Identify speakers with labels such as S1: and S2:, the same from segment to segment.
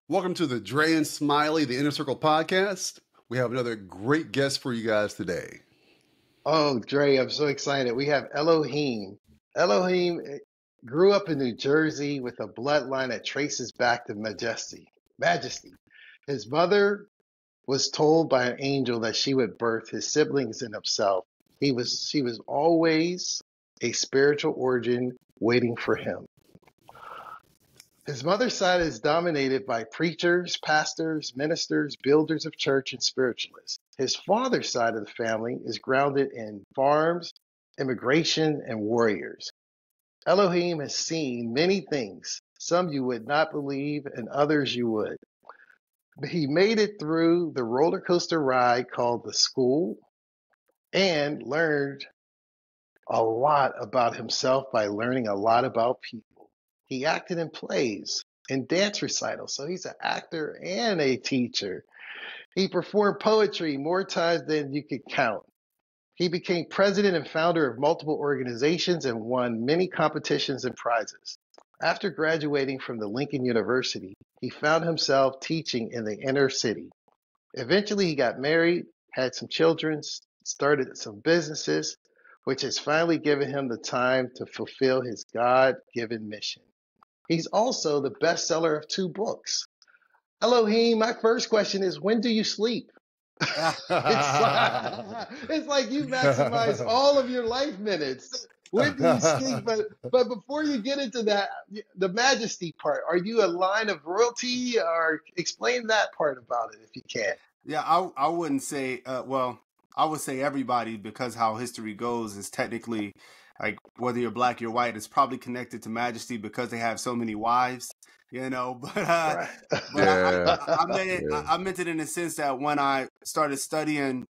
S1: Welcome to the Dre and Smiley, the Inner Circle podcast. We have another great guest for you guys today.
S2: Oh, Dre, I'm so excited. We have Eloheem. Eloheem grew up in New Jersey with a bloodline that traces back to Majesty. Majesty. His mother was told by an angel that she would birth his siblings and himself. She was always a spiritual origin waiting for him. His mother's side is dominated by preachers, pastors, ministers, builders of church, and spiritualists. His father's side of the family is grounded in farms, immigration, and warriors. Eloheem has seen many things, some you would not believe, and others you would. He made it through the roller coaster ride called the school and learned a lot about himself by learning a lot about people. He acted in plays and dance recitals, so he's an actor and a teacher. He performed poetry more times than you could count. He became president and founder of multiple organizations and won many competitions and prizes. After graduating from the Lincoln University, he found himself teaching in the inner city. Eventually, he got married, had some children, started some businesses, which has finally given him the time to fulfill his God-given mission. He's also the bestseller of 2 books. Eloheem, my first question is, when do you sleep? It's like you maximize all of your life minutes. When do you sleep? But before you get into that, the Majesty part, are you a line of royalty, or explain that part about it if you can?
S3: Yeah, I wouldn't say, well, I would say everybody, because how history goes is technically, like, whether you're black, you're white, it's probably connected to Majesty because they have so many wives, you know. But
S2: Right.
S3: I meant it in the sense that when I started studying,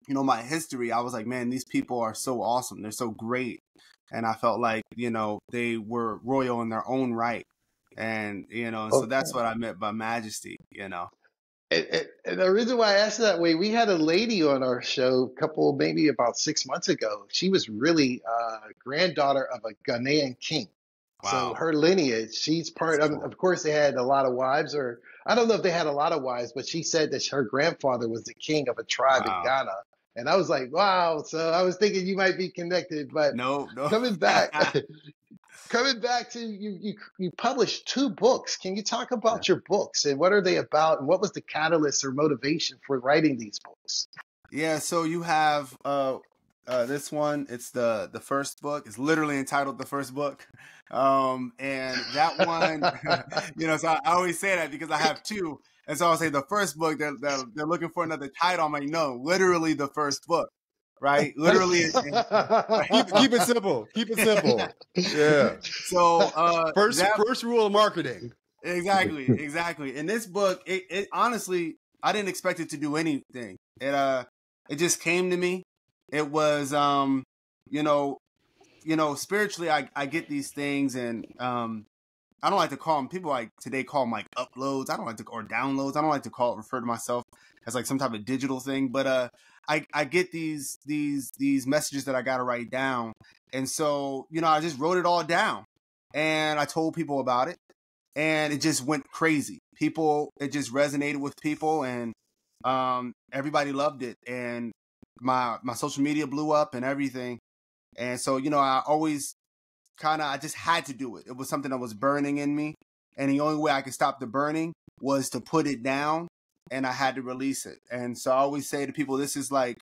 S3: you know, my history, I was like, man, these people are so awesome. They're so great. And I felt like, you know, they were royal in their own right. And, you know, so that's what I meant by Majesty, you know.
S2: And the reason why I asked that way, we had a lady on our show maybe about 6 months ago. She was really granddaughter of a Ghanaian king.
S3: Wow.
S2: So her lineage, she's part of course, they had a lot of wives, or I don't know if they had a lot of wives, but she said that her grandfather was the king of a tribe in Ghana. And I was like, wow. So I was thinking you might be connected, but
S3: no.
S2: Coming back to you published 2 books. Can you talk about your books and what are they about, and what was the catalyst or motivation for writing these books?
S3: Yeah, so you have this one. It's the first book. It's literally entitled The First Book. And that one, you know, so I always say that because I have 2. And so I'll say the first book, they're looking for another title. I'm like, no, literally the first book. Right? Literally.
S1: Keep it simple. Keep it simple. Yeah.
S3: So
S1: first rule of marketing.
S3: Exactly. In this book, it honestly, I didn't expect it to do anything. It just came to me. It was you know, spiritually I get these things, and I don't like to call them, people like today call them like uploads. I don't like to, or downloads. I don't like to refer to myself as like some type of digital thing, but I get these messages that I got to write down. And so, you know, I just wrote it all down and I told people about it, and it just went crazy. It just resonated with people, and everybody loved it. And my social media blew up and everything. And so, you know, I just had to do it. It was something that was burning in me. And the only way I could stop the burning was to put it down, and I had to release it. And so I always say to people, this is like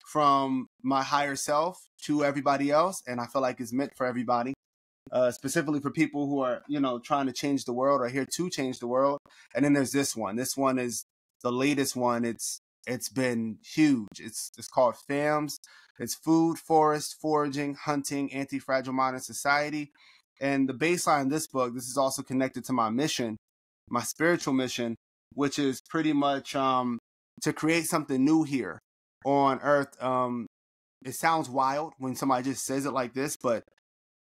S3: from my higher self to everybody else. And I feel like it's meant for everybody, specifically for people who are, you know, trying to change the world or here to change the world. And then there's this one. This one is the latest one. It's been huge. It's called FAMS. It's food, forest, foraging, hunting, anti-fragile modern society. And the baseline of this book, this is also connected to my mission, my spiritual mission, which is pretty much to create something new here on earth. It sounds wild when somebody just says it like this, but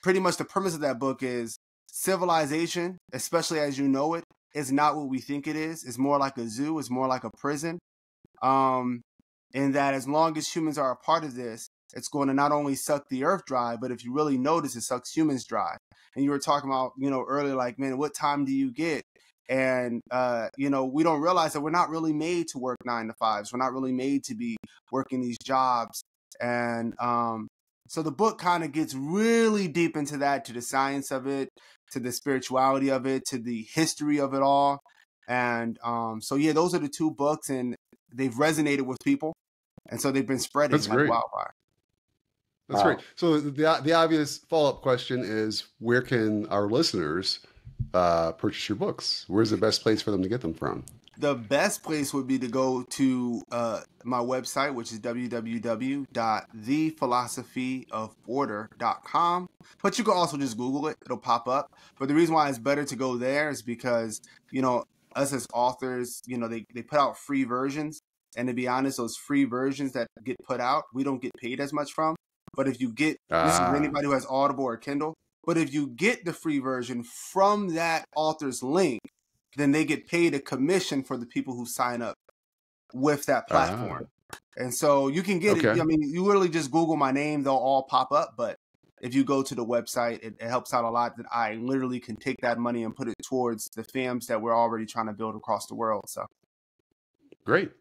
S3: pretty much the premise of that book is civilization, especially as you know it, is not what we think it is. It's more like a zoo. It's more like a prison. In that as long as humans are a part of this, it's going to not only suck the earth dry, but if you really notice, it sucks humans dry. And you were talking about, you know, earlier, like, man, what time do you get? And, we don't realize that we're not really made to work 9 to 5s. We're not really made to be working these jobs. And so the book kind of gets really deep into that, to the science of it, to the spirituality of it, to the history of it all. And yeah, those are the 2 books, and they've resonated with people. And so they've been spreading
S1: That's
S3: like
S1: great.
S3: wildfire.
S1: That's great. So the obvious follow-up question is, where can our listeners purchase your books? Where's the best place for them to get them from?
S3: The best place would be to go to my website, which is www.thephilosophyoforder.com. But you can also just Google it. It'll pop up. But the reason why it's better to go there is because, us as authors, they put out free versions. And to be honest, those free versions that get put out, we don't get paid as much from. But if you get, this is for anybody who has Audible or Kindle, but if you get the free version from that author's link, then they get paid a commission for the people who sign up with that platform. And so you can get it. I mean, you literally just Google my name, they'll all pop up. But if you go to the website, it helps out a lot that I literally can take that money and put it towards the FAMs that we're already trying to build across the world. So.
S1: Great.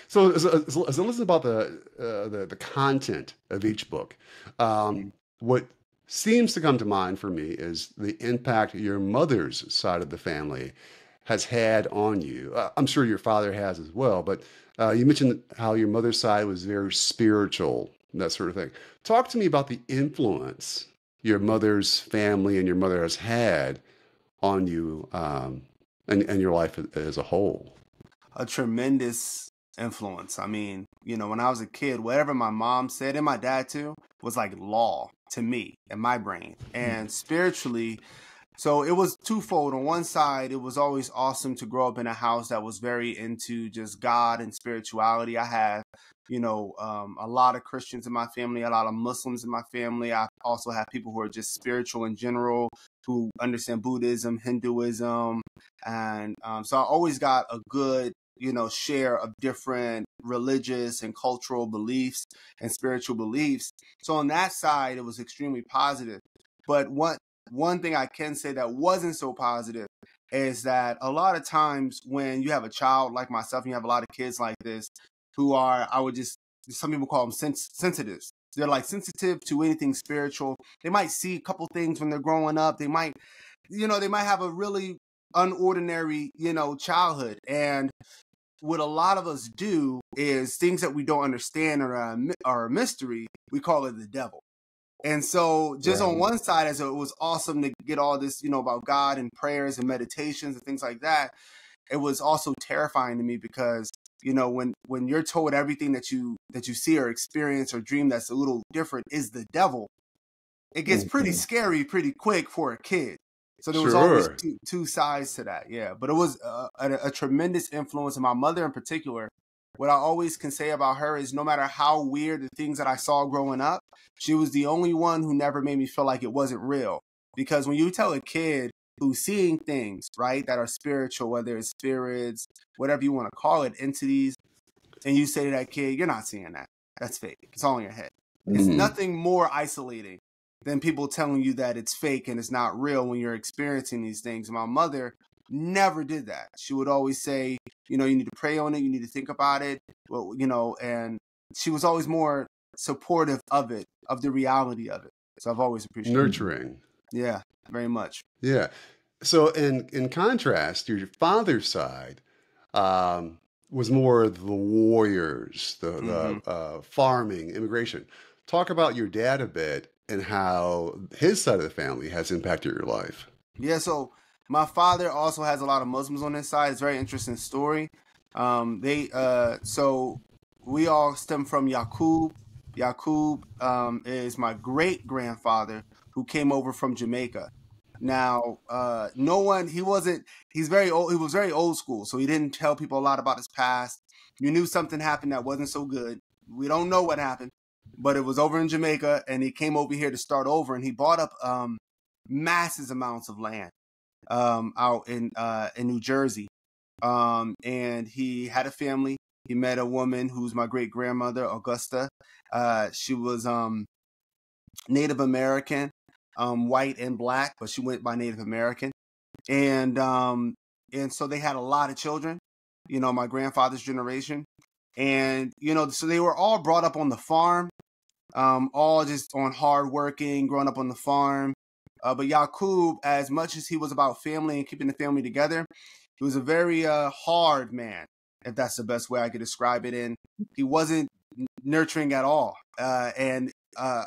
S1: So listen about the content of each book. What seems to come to mind for me is the impact your mother's side of the family has had on you. I'm sure your father has as well, but you mentioned how your mother's side was very spiritual, that sort of thing. Talk to me about the influence your mother's family and your mother has had on you and your life as a whole.
S3: A tremendous influence. I mean, when I was a kid, whatever my mom said, and my dad too, was like law to me in my brain. And spiritually, so it was twofold. On one side, it was always awesome to grow up in a house that was very into just God and spirituality. I have, a lot of Christians in my family, a lot of Muslims in my family. I also have people who are just spiritual in general, who understand Buddhism, Hinduism. And so I always got a good share of different religious and cultural beliefs and spiritual beliefs. So on that side, it was extremely positive. But one thing I can say that wasn't so positive is that a lot of times when you have a child like myself, and you have a lot of kids like this who are, some people call them sensitives. They're like sensitive to anything spiritual. They might see a couple things when they're growing up. They might have a really unordinary, childhood. And what a lot of us do is things that we don't understand or are a mystery, we call it the devil. And so just on one side, as it was awesome to get all this, about God and prayers and meditations and things like that, it was also terrifying to me because, when you're told everything that you see or experience or dream that's a little different is the devil, it gets pretty scary pretty quick for a kid. So there was always two sides to that. Yeah. But it was a tremendous influence. And my mother in particular, what I always can say about her is no matter how weird the things that I saw growing up, she was the only one who never made me feel like it wasn't real. Because when you tell a kid who's seeing things, right, that are spiritual, whether it's spirits, whatever you want to call it, entities, and you say to that kid, you're not seeing that. That's fake. It's all in your head. It's nothing more isolating than people telling you that it's fake and it's not real when you're experiencing these things. My mother never did that. She would always say, you need to pray on it. You need to think about it. Well, and she was always more supportive of it, of the reality of it. So I've always appreciated
S1: nurturing.
S3: It. Yeah, very much.
S1: Yeah. So in contrast, your father's side was more the warriors, the farming, immigration. Talk about your dad a bit and how his side of the family has impacted your life.
S3: Yeah, so my father also has a lot of Muslims on his side. It's a very interesting story. So we all stem from Yaqub. Yaqub is my great grandfather who came over from Jamaica. Now, he was very old school, so he didn't tell people a lot about his past. You knew something happened that wasn't so good. We don't know what happened, but it was over in Jamaica, and he came over here to start over, and he bought up massive amounts of land out in New Jersey. And he had a family. He met a woman who's my great grandmother, Augusta. She was Native American, white and black, but she went by Native American. And and so they had a lot of children, my grandfather's generation. And, so they were all brought up on the farm, all just on hard working, growing up on the farm. But Yaqub, as much as he was about family and keeping the family together, he was a very hard man, if that's the best way I could describe it. And he wasn't nurturing at all. And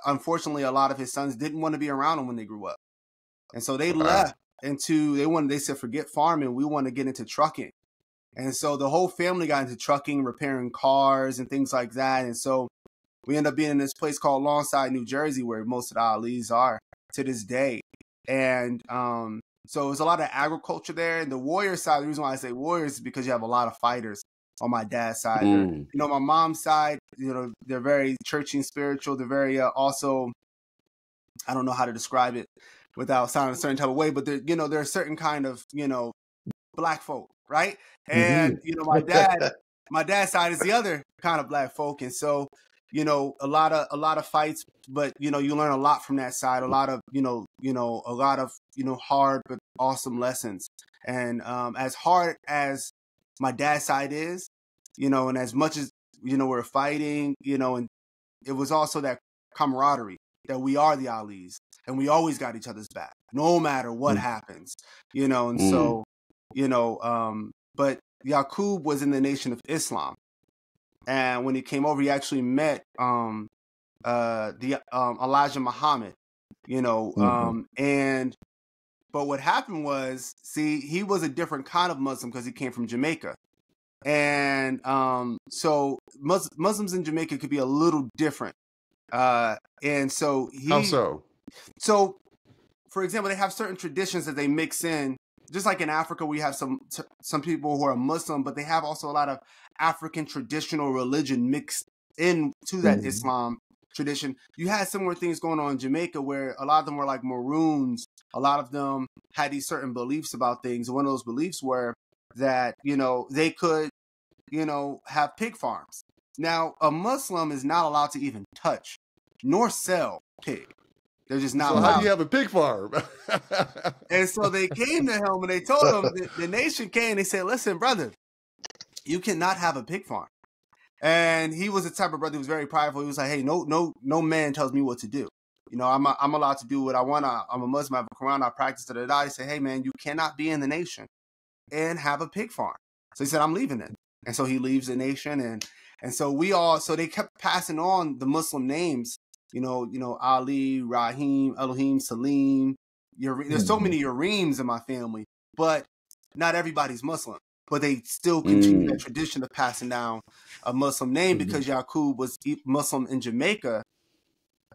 S3: unfortunately, a lot of his sons didn't want to be around him when they grew up. And so they left they said, forget farming. We want to get into trucking. And so the whole family got into trucking, repairing cars and things like that. And so we ended up being in this place called Lawnside, New Jersey, where most of the Alis are to this day. And so it was a lot of agriculture there. And the warrior side, the reason why I say warriors is because you have a lot of fighters on my dad's side. My mom's side, they're very churchy and spiritual. They're very also, I don't know how to describe it without sounding a certain type of way, but they're a certain kind of, black folk, right? And, my dad's side is the other kind of black folk. And so, a lot of fights, but, you learn a lot from that side, a lot of, hard, but awesome lessons. And as hard as my dad's side is, and as much as, we're fighting, and it was also that camaraderie that we are the Alis and we always got each other's back, no matter what happens, and so, but Yaqub was in the Nation of Islam. And when he came over, he actually met Elijah Muhammad, but what happened was, he was a different kind of Muslim because he came from Jamaica. And so Muslims in Jamaica could be a little different. And so
S1: How so?
S3: So, for example, they have certain traditions that they mix in. Just like in Africa, we have some people who are Muslim, but they have also a lot of African traditional religion mixed into that Islam tradition. You had similar things going on in Jamaica where a lot of them were like Maroons. A lot of them had these certain beliefs about things. And one of those beliefs were that, they could, have pig farms. Now, a Muslim is not allowed to even touch nor sell pig. They're just not allowed.
S1: How do you have a pig farm?
S3: And so they came to him and they told him, the nation came, they said, listen, brother, you cannot have a pig farm. And he was the type of brother who was very prideful. He was like, hey, no man tells me what to do. I'm allowed to do what I want. I'm a Muslim, I have a Quran, I practice it. He said, hey, man, you cannot be in the nation and have a pig farm. So he said, I'm leaving it. And so he leaves the nation. And so they kept passing on the Muslim names. Ali, Rahim, Eloheem, Salim. There's so many Yareems in my family, but not everybody's Muslim. But they still continue that tradition of passing down a Muslim name because Yaqub was Muslim in Jamaica,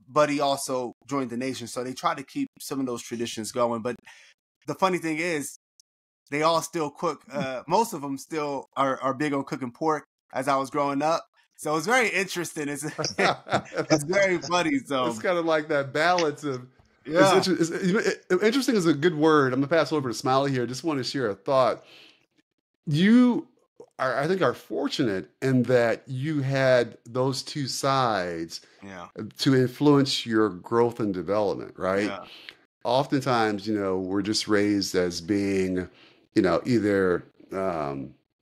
S3: but he also joined the nation. So they try to keep some of those traditions going. But the funny thing is, they all still cook. Most of them still are big on cooking pork as I was growing up. So it's very interesting. It's very funny. So
S1: it's kind of like that balance of interesting is a good word. I'm gonna pass over to Smiley here. Just want to share a thought. You I think are fortunate in that you had those two sides to influence your growth and development, right?
S3: Yeah.
S1: Oftentimes, we're just raised as being, either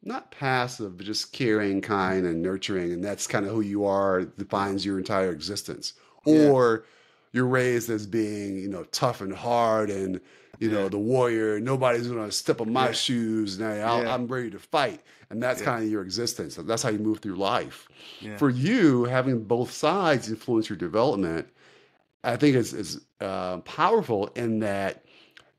S1: not passive, but just caring, kind, and nurturing. And that's kind of who you are, defines your entire existence. Or you're raised as being, tough and hard and, the warrior. Nobody's going to step on my shoes. Now I'm ready to fight. And that's kind of your existence. So that's how you move through life. Yeah. For you, having both sides influence your development, I think is powerful in that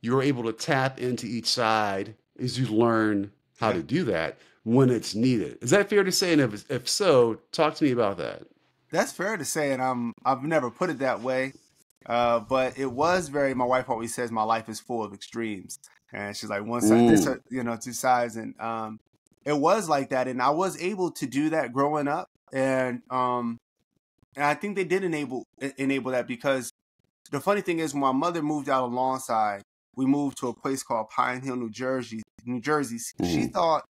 S1: you're able to tap into each side as you learn how to do that when it's needed. Is that fair to say? And if so, talk to me about that.
S3: That's fair to say, and I've never put it that way, but it was very. My wife always says my life is full of extremes, and she's like one side, this, two sides, and it was like that, and I was able to do that growing up, and I think they did enable that because the funny thing is, when my mother moved out of Lawnside, we moved to a place called Pine Hill, New Jersey. She thought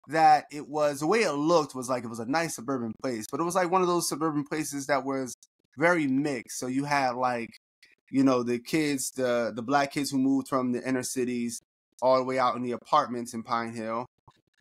S3: that it was, the way it looked was like it was a nice suburban place, but it was like one of those suburban places that was very mixed. So you had like, the kids, the black kids who moved from the inner cities, all the way out in the apartments in Pine Hill.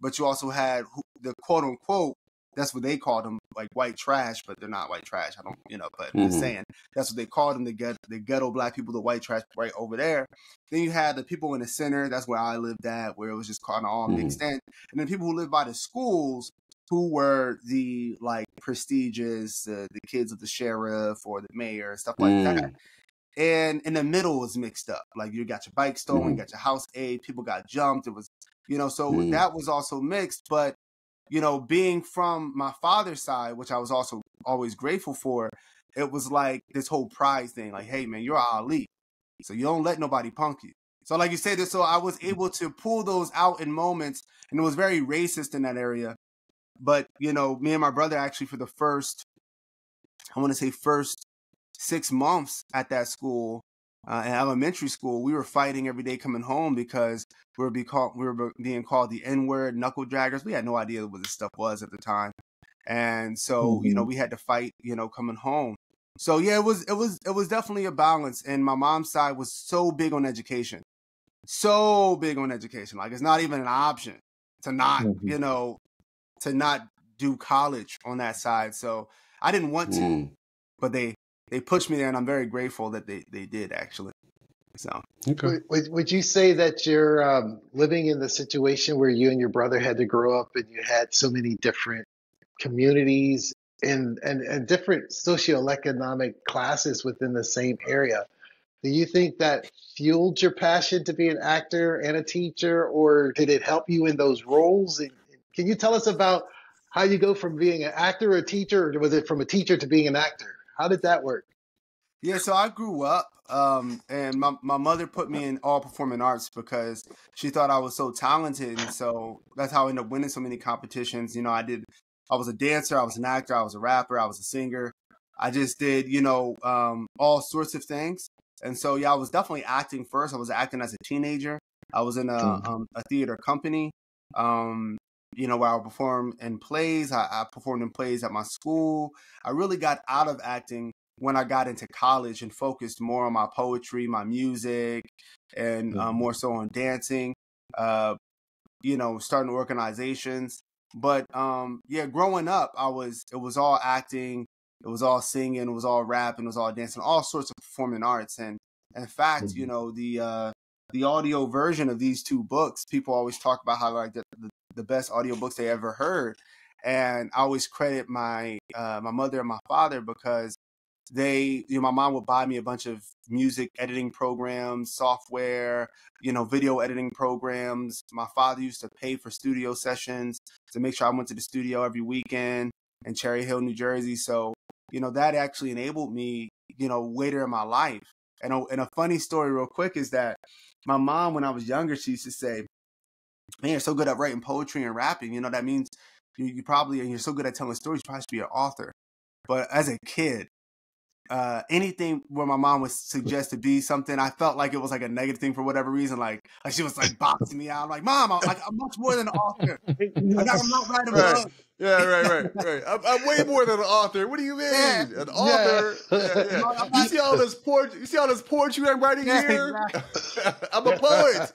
S3: But you also had the quote unquote, that's what they called them, like white trash, but they're not white trash. I don't, but I'm just saying that's what they called them, the ghetto black people, the white trash right over there. Then you had the people in the center, that's where I lived at, where it was just kind of all mixed in. And then people who lived by the schools, who were the like prestigious, the kids of the sheriff or the mayor, stuff like that. And in the middle was mixed up. Like you got your bike stolen, you got your house ate, people got jumped. It was, so that was also mixed. But, being from my father's side, which I was also always grateful for, it was like this whole pride thing. Like, hey, man, you're Ali. So you don't let nobody punk you. So like you say this, so I was able to pull those out in moments. And it was very racist in that area. But, me and my brother actually for the first 6 months at that school, in elementary school, we were fighting every day coming home because we were being called the N-word, knuckle draggers. We had no idea what this stuff was at the time. And so, we had to fight, coming home. So yeah, it was definitely a balance. And my mom's side was so big on education. Like it's not even an option to not, to not do college on that side. So I didn't want to, but they pushed me there, and I'm very grateful that they did actually. So,
S1: okay.
S2: Would you say that you're living in the situation where you and your brother had to grow up and you had so many different communities and different socioeconomic classes within the same area? Do you think that fueled your passion to be an actor and a teacher, or did it help you in those roles? And can you tell us about how you go from being an actor or a teacher, or was it from a teacher to being an actor? How did that work?
S3: Yeah, so I grew up, and my mother put me in all performing arts because she thought I was so talented, and so that's how I ended up winning so many competitions. I was a dancer, I was an actor, I was a rapper, I was a singer. I just did, all sorts of things. And so, yeah, I was definitely acting first. I was acting as a teenager. I was in a theater company, where I would perform in plays. I performed in plays at my school. I really got out of acting when I got into college and focused more on my poetry, my music, and more so on dancing, starting organizations. But growing up, it was all acting, it was all singing, it was all rapping, it was all dancing, all sorts of performing arts. And in fact, the audio version of these two books, people always talk about how like the best audio books they ever heard. And I always credit my mother and my father because my mom would buy me a bunch of music editing programs, software, video editing programs. My father used to pay for studio sessions to make sure I went to the studio every weekend in Cherry Hill, New Jersey. So, that actually enabled me, later in my life. And a funny story real quick is that my mom, when I was younger, she used to say, man, you're so good at writing poetry and rapping. That means you probably, and you're so good at telling stories, you probably should be an author. But as a kid, anything where my mom would suggest to be something, I felt like it was like a negative thing for whatever reason. Like she was like boxing me out. I'm like, Mom, I'm much more than an author. I'm not writing a book.
S1: Yeah, right. I'm way more than an author. What do you mean?
S3: Yeah.
S1: An author? Yeah. You see all this poetry I'm writing here? Exactly. I'm a poet.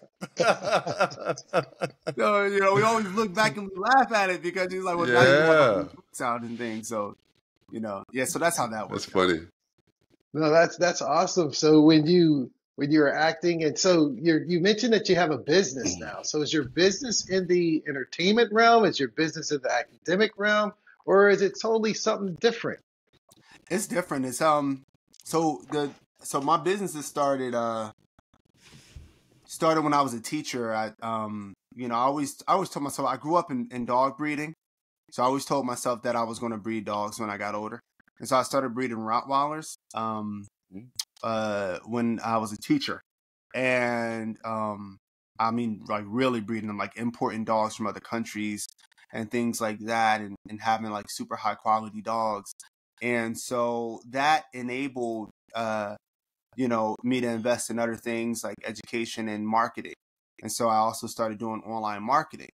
S3: So, we always look back and we laugh at it because he's like, well, now you want to sound and things. So, so that's how that works.
S1: That's funny.
S2: No, that's awesome. So when you were acting, and so you mentioned that you have a business now. So is your business in the entertainment realm? Is your business in the academic realm, or is it totally something different?
S3: It's different. It's so my business has started when I was a teacher. I always told myself, I grew up in dog breeding, so I always told myself that I was going to breed dogs when I got older. And so I started breeding Rottweilers when I was a teacher. And like really breeding them, like importing dogs from other countries and things like that, and having like super high quality dogs. And so that enabled me to invest in other things like education and marketing. And so I also started doing online marketing.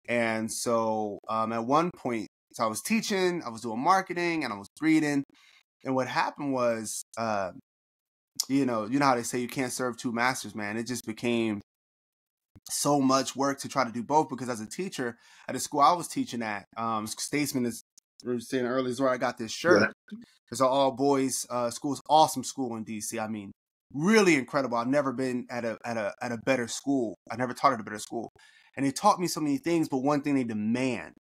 S3: And so at one point, so I was teaching, I was doing marketing, and I was breeding. And what happened was, you know how they say you can't serve two masters, man. It just became so much work to try to do both, because as a teacher at the school I was teaching at, Statesman, is we were saying earlier, is where I got this shirt. It's an all boys school. It's awesome school in DC. I mean, really incredible. I've never been at a better school. I never taught at a better school, and they taught me so many things. But one thing they demand,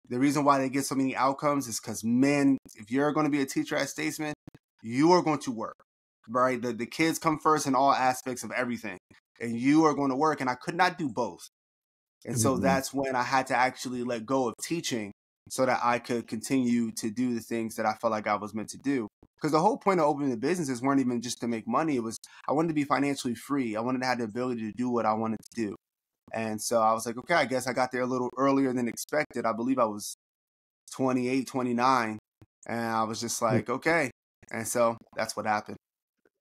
S3: the reason why they get so many outcomes, is because, man, if you're going to be a teacher at Statesman, you are going to work, right? The kids come first in all aspects of everything, and you are going to work. And I could not do both. And so that's when I had to actually let go of teaching so that I could continue to do the things that I felt like I was meant to do. Because the whole point of opening the businesses weren't even just to make money. It was, I wanted to be financially free. I wanted to have the ability to do what I wanted to do. And so I was like, okay, I guess I got there a little earlier than expected. I believe I was 28, 29. And I was just like, okay. And so that's what happened.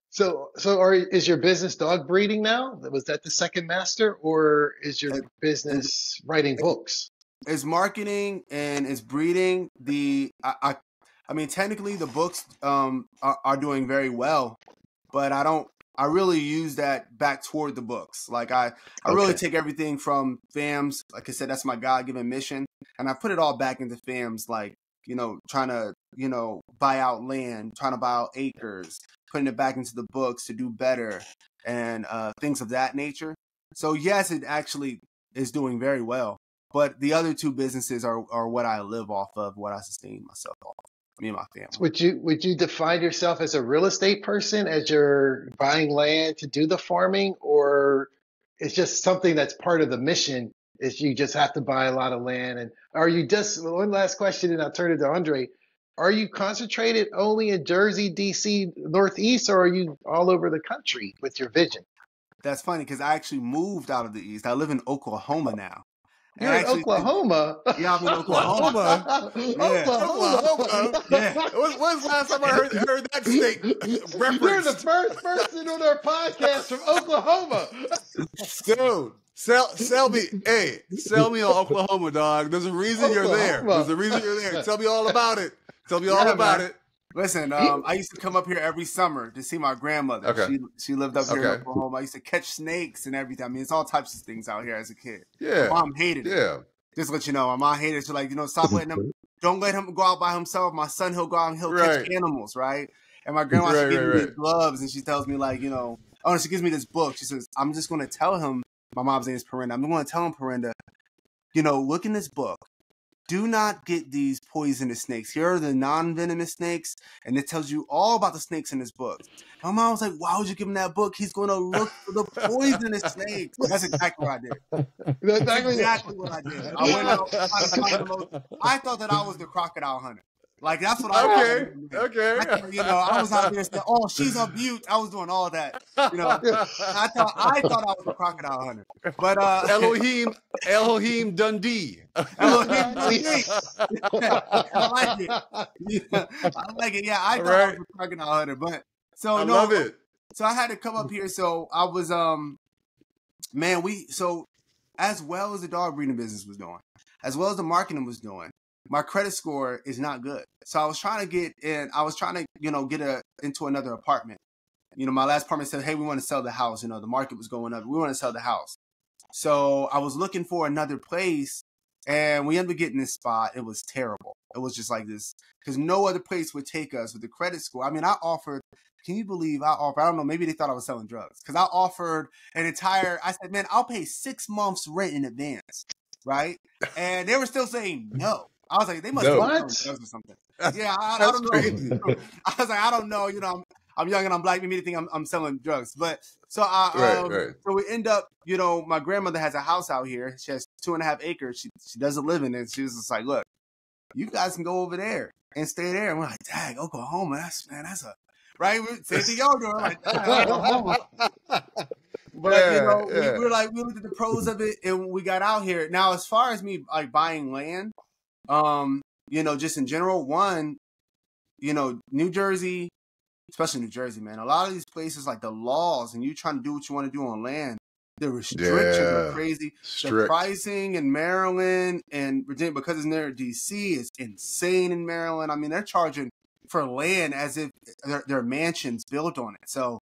S2: So is your business dog breeding now? Was that the second master, or is your business writing books?
S3: It's marketing and it's breeding. I mean, technically the books are doing very well, but I really use that back toward the books. Like I really take everything from FAMS. Like I said, that's my God-given mission. And I put it all back into FAMS, like, trying to, buy out land, trying to buy out acres, putting it back into the books to do better, and things of that nature. So yes, it actually is doing very well. But the other two businesses are what I live off of, what I sustain myself off, me and my family.
S2: Would you define yourself as a real estate person, as you're buying land to do the farming, or it's just something that's part of the mission, is you just have to buy a lot of land? And are you just, one last question and I'll turn it to Andre, are you concentrated only in Jersey, DC, Northeast, or are you all over the country with your vision?
S3: That's funny, because I actually moved out of the East. I live in Oklahoma now.
S2: You're in Oklahoma?
S3: Yeah, I'm in Oklahoma.
S2: Oklahoma?
S3: Yeah.
S1: When's the last time I heard that state referenced?
S2: You're the first person on our podcast from Oklahoma.
S1: Dude, sell me on Oklahoma, dog. There's a reason you're there. There's a reason you're there. Tell me all about it. Tell me all about it.
S3: Listen, I used to come up here every summer to see my grandmother.
S1: Okay.
S3: She lived up here in Oklahoma. I used to catch snakes and everything. I mean, it's all types of things out here as a kid.
S1: Yeah.
S3: My mom hated it.
S1: Yeah.
S3: Just to let you know, my mom hated it. She's like, stop letting him, don't let him go out by himself. My son, he'll go out and he'll catch animals, right? And my grandma, she gives me these gloves, and she tells me, like, she gives me this book. She says, I'm just going to tell him, my mom's name is Perinda. I'm going to tell him, Perinda, look in this book. Do not get these poisonous snakes. Here are the non-venomous snakes, and it tells you all about the snakes in this book. My mom was like, why would you give him that book? He's going to look for the poisonous snakes. That's exactly what I did. That's exactly what I did. I went out, I thought that I was the crocodile hunter. Like, that's what I was doing.
S1: Okay.
S3: I was out there saying, oh, she's a beaut. I was doing all that. I thought I was a crocodile hunter. But
S1: Eloheem Dundee.
S3: Eloheem Dundee. I like it. I like it. Yeah, I thought I was a crocodile hunter. But so
S1: I love it.
S3: So I had to come up here. So I was so as well as the dog breeding business was doing, as well as the marketing was doing, my credit score is not good. So I was trying to get in. I was trying to, get into another apartment. My last apartment said, hey, we want to sell the house. The market was going up. We want to sell the house. So I was looking for another place, and we ended up getting this spot. It was terrible. It was just like this, because no other place would take us with the credit score. I mean, I offered, can you believe I don't know, maybe they thought I was selling drugs, because I offered I said, man, I'll pay 6 months rent in advance. Right. And they were still saying no. I was like, they must be selling drugs or something. Yeah, I don't know. I was like, I don't know. I'm young and I'm black. Maybe they think I'm selling drugs. But so so we end up, my grandmother has a house out here. She has 2.5 acres. She doesn't live in it. She was just like, look, you guys can go over there and stay there. And we're like, dang, Oklahoma, that's a right. Same thing y'all doing. Like, Oklahoma. But we looked at the pros of it, and we got out here. Now, as far as me like buying land, just in general, New Jersey, especially New Jersey, man, a lot of these places, like the laws, and you trying to do what you want to do on land, the restrictions are crazy.
S1: Strict.
S3: The pricing in Maryland and Virginia, because it's near DC, is insane in Maryland. I mean, they're charging for land as if they're mansions built on it. So,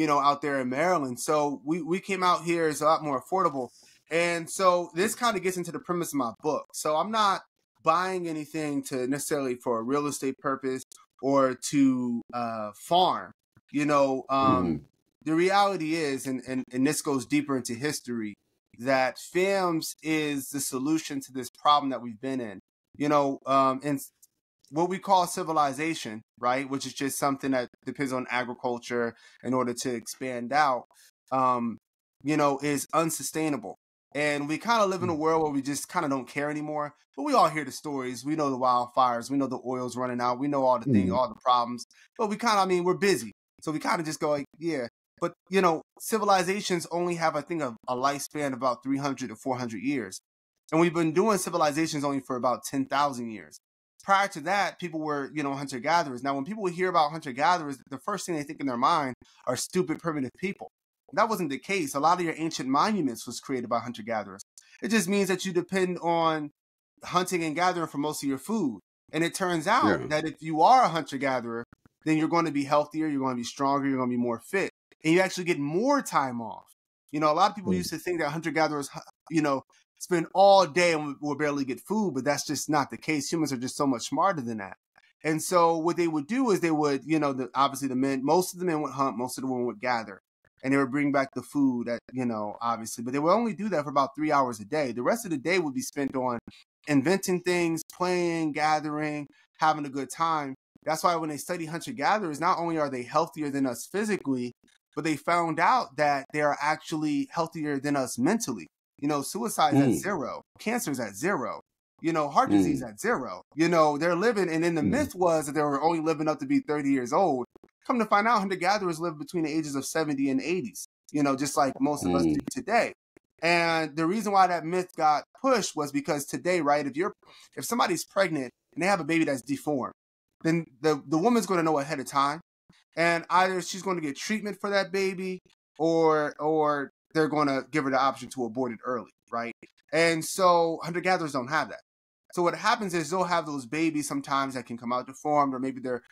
S3: out there in Maryland. So we came out here. It's a lot more affordable. And so this kind of gets into the premise of my book. So I'm not buying anything to necessarily for a real estate purpose or to farm. You know, the reality is, and this goes deeper into history, that FAMS is the solution to this problem that we've been in. You know, and what we call civilization, right, which is just something that depends on agriculture in order to expand out, you know, is unsustainable. And we kind of live in a world where we just kind of don't care anymore. But we all hear the stories. We know the wildfires. We know the oil's running out. We know all the things, all the problems. But we kind of, I mean, we're busy. So we kind of just go like, yeah. But, you know, civilizations only have, I think, a lifespan of about 300 to 400 years. And we've been doing civilizations only for about 10,000 years. Prior to that, people were, you know, hunter-gatherers. Now, when people hear about hunter-gatherers, the first thing they think in their mind are stupid, primitive people. That wasn't the case. A lot of your ancient monuments was created by hunter-gatherers. It just means that you depend on hunting and gathering for most of your food. And it turns out that if you are a hunter-gatherer, then you're going to be healthier, you're going to be stronger, you're going to be more fit. And you actually get more time off. You know, a lot of people used to think that hunter-gatherers, you know, spend all day and will barely get food, but that's just not the case. Humans are just so much smarter than that. And so what they would do is they would, you know, obviously the men, most of the men would hunt, most of the women would gather. And they would bring back the food that, you know, obviously, but they would only do that for about 3 hours a day. The rest of the day would be spent on inventing things, playing, gathering, having a good time. That's why when they study hunter-gatherers, not only are they healthier than us physically, but they found out that they are actually healthier than us mentally. You know, suicide is at 0, cancer is at 0, you know, heart disease at 0. You know, they're living, and then the myth was that they were only living up to be 30 years old. Come to find out, hunter-gatherers live between the ages of 70 and 80s, you know, just like most of us do today. And the reason why that myth got pushed was because today, right, if somebody's pregnant and they have a baby that's deformed, then the woman's going to know ahead of time. And either she's going to get treatment for that baby or they're going to give her the option to abort it early, right? And so hunter-gatherers don't have that. So what happens is they'll have those babies sometimes that can come out deformed, or maybe they're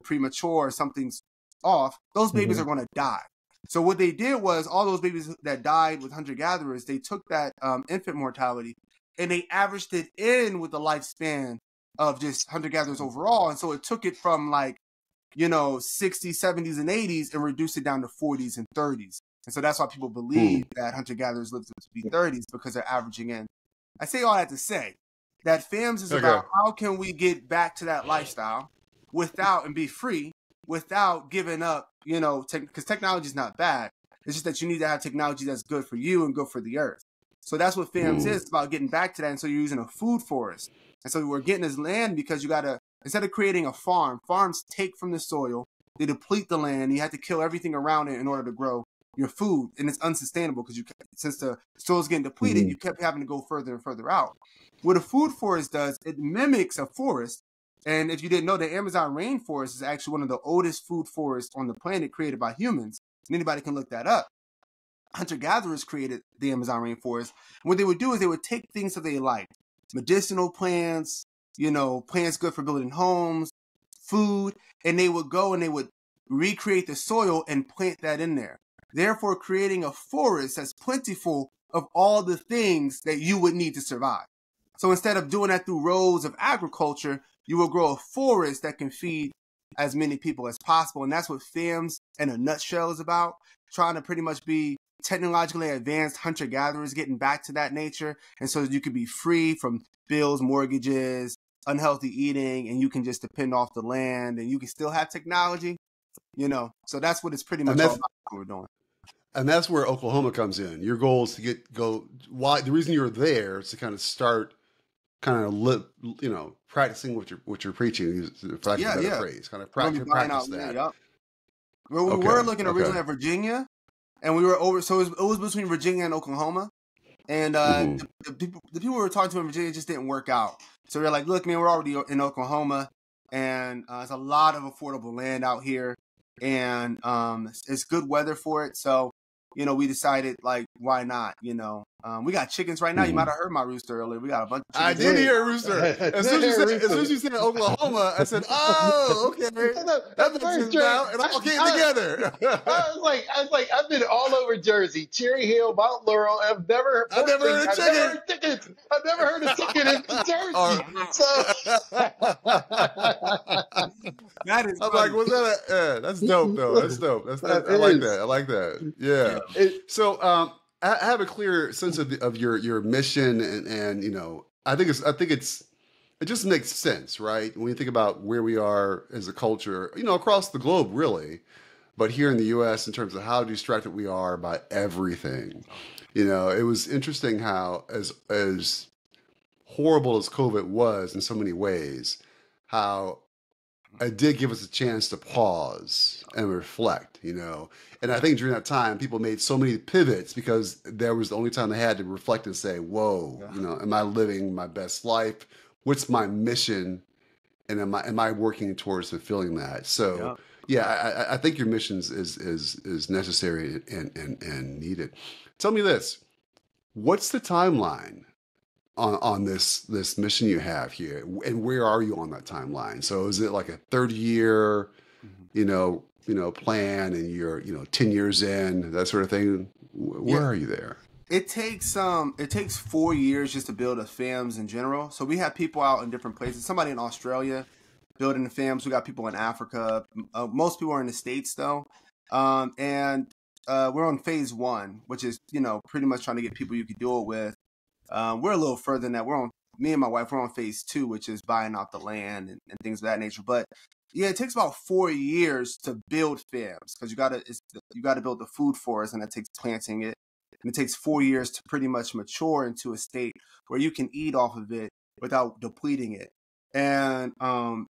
S3: premature or something's off. Those babies are going to die. So what they did was all those babies that died with hunter-gatherers, they took that infant mortality and they averaged it in with the lifespan of just hunter-gatherers overall. And so it took it from like, you know, 60s, 70s, and 80s and reduced it down to 40s and 30s. And so that's why people believe that hunter-gatherers live to be 30s, because they're averaging in. I say all that to say that FAMS is about how can we get back to that lifestyle without and be free without giving up, you know, because technology is not bad. It's just that you need to have technology that's good for you and good for the earth. So that's what FAMS is. It's about getting back to that. And so you're using a food forest. And so we're getting this land because you got to, instead of creating a farm, farms take from the soil, they deplete the land. You have to kill everything around it in order to grow your food, and it's unsustainable because since the soil's getting depleted, you kept having to go further and further out. What a food forest does, it mimics a forest. And if you didn't know, the Amazon rainforest is actually one of the oldest food forests on the planet created by humans. And anybody can look that up. Hunter-gatherers created the Amazon rainforest. And what they would do is they would take things that they liked, medicinal plants, you know, plants good for building homes, food, and they would go and they would recreate the soil and plant that in there, therefore creating a forest that's plentiful of all the things that you would need to survive. So instead of doing that through roads of agriculture, you will grow a forest that can feed as many people as possible. And that's what FAMS in a nutshell is about, trying to pretty much be technologically advanced hunter-gatherers, getting back to that nature. And so that you can be free from bills, mortgages, unhealthy eating, and you can just depend off the land, and you can still have technology, you know. So that's what it's pretty much all about what we're doing.
S1: And that's where Oklahoma comes in. Your goal is to why the reason you're there is to kind of start practicing what you're preaching, for lack of a better phrase. Kind of practice that.
S3: Well, we were looking originally at Virginia, and we were over, so it was between Virginia and Oklahoma. And the people we were talking to in Virginia just didn't work out. So we're like, look, man, we're already in Oklahoma, and there's a lot of affordable land out here, and it's good weather for it. So we decided, like, why not? We got chickens right now. You might have heard my rooster earlier. We got a bunch of
S1: I
S3: chickens.
S1: did hear rooster. As soon as you said Oklahoma, I said, "Oh, okay, that makes sense now." And all came together.
S2: I was like, I've been all over Jersey, Cherry Hill, Mount Laurel. I've never heard of chickens. I've never heard of chicken in Jersey.
S3: That is
S1: I'm
S3: funny.
S1: like, was that that's dope though. That's dope. I like that. I like that. Yeah. So I have a clear sense of your mission and I think it just makes sense, right? When you think about where we are as a culture, across the globe really, but here in the US in terms of how distracted we are by everything. It was interesting how as horrible as COVID was in so many ways, how it did give us a chance to pause and reflect, And I think during that time, people made so many pivots because there was the only time they had to reflect and say, whoa, am I living my best life? What's my mission? And am I working towards fulfilling that? So, I think your mission is necessary and needed. Tell me this, what's the timeline on this mission you have here, and where are you on that timeline? So is it like a 30-year, plan, and you're 10 years in, that sort of thing? Where are you there?
S3: It takes 4 years just to build a FAMs in general. So we have people out in different places. Somebody in Australia building the FAMs. We got people in Africa. Most people are in the States though, and we're on phase 1, which is pretty much trying to get people you can do it with. We're a little further than that. Me and my wife, we're on phase 2, which is buying out the land and things of that nature. But yeah, it takes about 4 years to build FAMs because you gotta build the food forest, and that takes planting it. And it takes 4 years to pretty much mature into a state where you can eat off of it without depleting it. And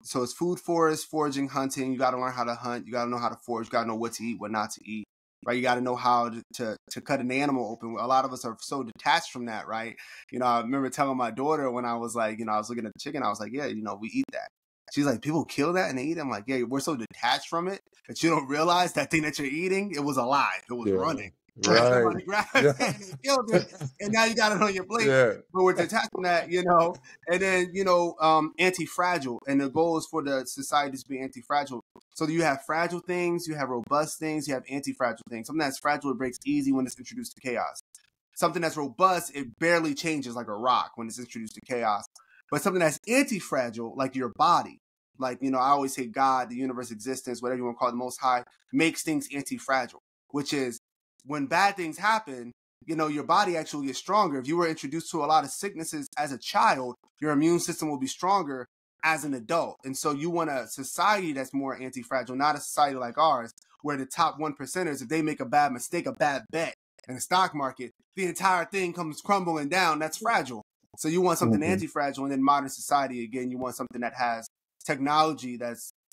S3: so it's food forest, foraging, hunting. You got to learn how to hunt. You got to know how to forage. You got to know what to eat, what not to eat. Right, you got to know how to cut an animal open. A lot of us are so detached from that, right? I remember telling my daughter when I was like, I was looking at the chicken, I was like, yeah, we eat that. She's like, people kill that and they eat it? I'm like, yeah, we're so detached from it that you don't realize that thing that you're eating, it was alive. It was running.
S1: Right.
S3: Somebody grabbed it and killed it, and now you got it on your plate. Yeah. But we're detached from that, and then, anti-fragile. And the goal is for the society to be anti-fragile. So you have fragile things, you have robust things, you have anti-fragile things. Something that's fragile, it breaks easy when it's introduced to chaos. Something that's robust, it barely changes like a rock when it's introduced to chaos. But something that's anti-fragile, like your body, like, I always say God, the universe, existence, whatever you want to call it, the Most High, makes things anti-fragile, which is when bad things happen, your body actually gets stronger. If you were introduced to a lot of sicknesses as a child, your immune system will be stronger as an adult. And so you want a society that's more anti-fragile, not a society like ours, where the top 1%ers, if they make a bad mistake, a bad bet in the stock market, the entire thing comes crumbling down. That's fragile. So you want something anti-fragile. And then modern society, again, you want something that has technology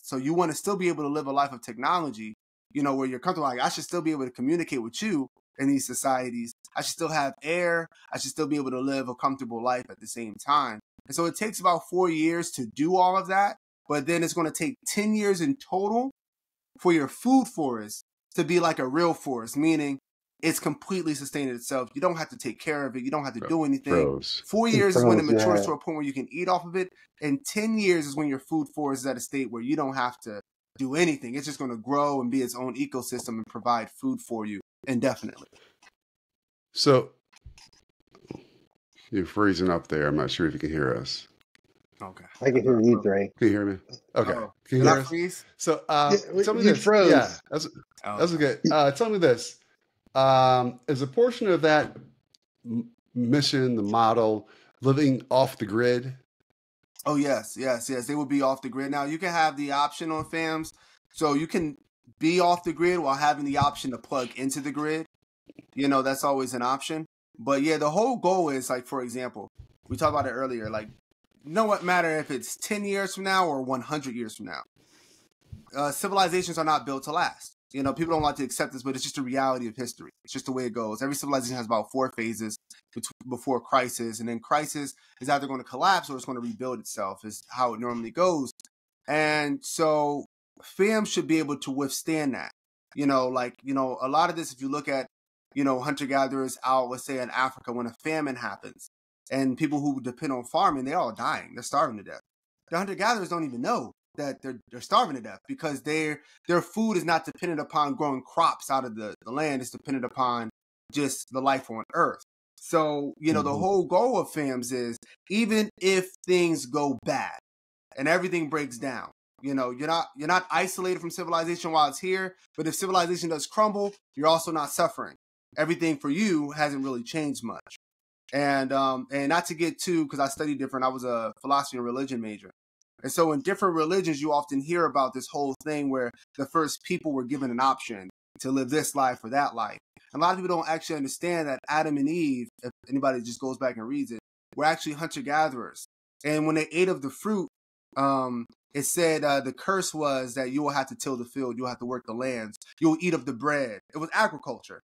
S3: so you want to still be able to live a life of technology, where you're comfortable. Like, I should still be able to communicate with you in these societies. I should still have air. I should still be able to live a comfortable life at the same time. And so it takes about 4 years to do all of that, but then it's going to take 10 years in total for your food forest to be like a real forest, meaning it's completely sustained itself. You don't have to take care of it. You don't have to do anything. 4 years is when it matures to a point where you can eat off of it. And 10 years is when your food forest is at a state where you don't have to do anything. It's just going to grow and be its own ecosystem and provide food for you indefinitely.
S1: So you're freezing up there. I'm not sure if you can hear us.
S2: Okay. I can hear you, Dre.
S1: Can you hear me? Okay. Can you hear us? Freeze? So tell me this.
S2: Froze.
S1: Yeah, that's good. Tell me this. Is a portion of that mission, the model, living off the grid?
S3: Oh, yes. They will be off the grid. Now, you can have the option on FAMs. So you can be off the grid while having the option to plug into the grid. That's always an option. But yeah, the whole goal is, like, for example, we talked about it earlier, like, what matter if it's 10 years from now or 100 years from now. Civilizations are not built to last. People don't like to accept this, but it's just a reality of history. It's just the way it goes. Every civilization has about 4 phases before crisis, and then crisis is either going to collapse or it's going to rebuild itself, is how it normally goes. And so FAM should be able to withstand that. A lot of this, if you look at hunter-gatherers out, let's say in Africa, when a famine happens, and people who depend on farming, they're all dying. They're starving to death. The hunter-gatherers don't even know that they're starving to death because their food is not dependent upon growing crops out of the land. It's dependent upon just the life on Earth. So, the whole goal of FAMS is, even if things go bad and everything breaks down, you're not isolated from civilization while it's here, but if civilization does crumble, you're also not suffering. Everything for you hasn't really changed much. And not to get too, because I studied different, I was a philosophy and religion major. And so in different religions, you often hear about this whole thing where the first people were given an option to live this life or that life. And a lot of people don't actually understand that Adam and Eve, if anybody just goes back and reads it, were actually hunter-gatherers. And when they ate of the fruit, it said the curse was that you will have to till the field, you'll have to work the lands, you'll eat of the bread. It was agriculture.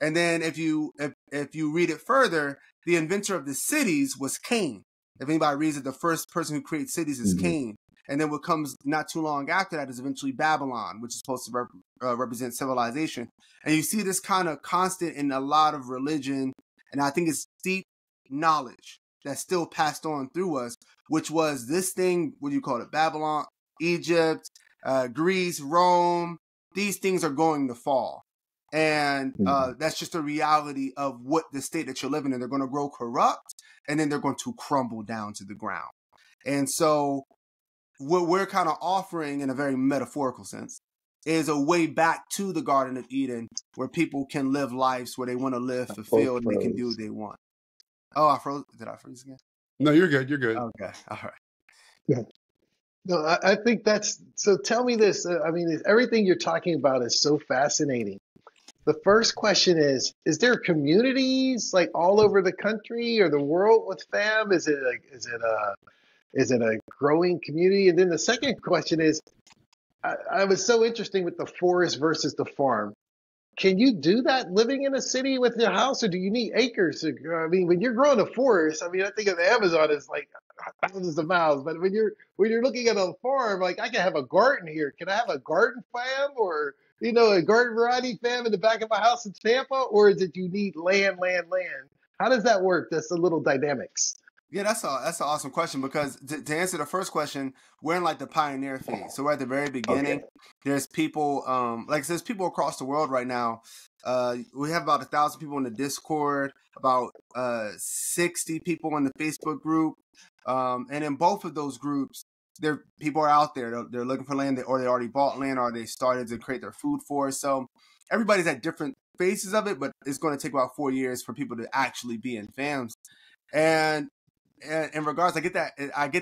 S3: And then if you read it further, the inventor of the cities was Cain. If anybody reads it, the first person who creates cities is Cain. And then what comes not too long after that is eventually Babylon, which is supposed to represent civilization. And you see this kind of constant in a lot of religion, and I think it's deep knowledge that's still passed on through us, which was this thing, what do you call it, Babylon, Egypt, Greece, Rome. These things are going to fall. And that's just a reality of what the state that you're living in. They're going to grow corrupt, and then they're going to crumble down to the ground. And so what we're kind of offering, in a very metaphorical sense, is a way back to the Garden of Eden, where people can live lives where they want to live fulfilled and they can do what they want. Oh, I froze. Did I freeze again?
S1: No, you're good. You're good.
S3: Okay. All right.
S2: Yeah. No, I think so. Tell me this. Everything you're talking about is so fascinating. The first question is there communities like all over the country or the world with FAM? Is it a growing community? And then the second question is, I was so interesting with the forest versus the farm. Can you do that living in a city with your house, or do you need acres? When you're growing a forest, I think of the Amazon as like thousands of miles, but when you're looking at a farm, like I can have a garden here. Can I have a garden fam, or a garden variety fam in the back of my house in Tampa, or is it you need land? How does that work? That's the little dynamics.
S3: Yeah, that's an awesome question, because to answer the first question, we're in like the pioneer phase. So we're at the very beginning. Okay. There's people, there's people across the world right now. We have about 1,000 people in the Discord, about 60 people in the Facebook group. And in both of those groups, people are out there. They're looking for land, or they already bought land, or they started to create their food forest. So everybody's at different phases of it, but it's going to take about 4 years for people to actually be in FAMs. And in regards, I get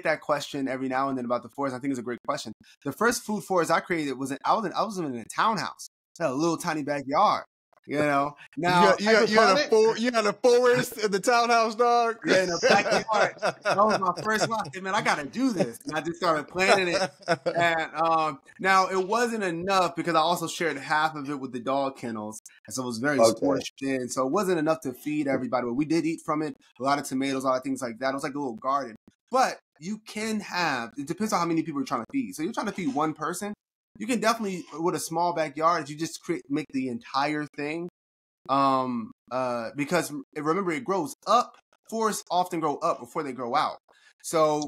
S3: that question every now and then about the forest. I think it's a great question. The first food forest I created I was living in a townhouse. It had a little tiny backyard. Now
S1: you had a forest in the townhouse, dog.
S3: Yeah, in the backyard. That was my first one. Hey, man, I gotta do this. And I just started planning it. And now it wasn't enough, because I also shared half of it with the dog kennels, and so it was very scorched in. So it wasn't enough to feed everybody, but we did eat from it. A lot of tomatoes, a lot of things like that. It was like a little garden. But you can it depends on how many people you're trying to feed. So you're trying to feed one person, you can definitely, with a small backyard, if you just make the entire thing, because remember, it grows up. Forests often grow up before they grow out. So,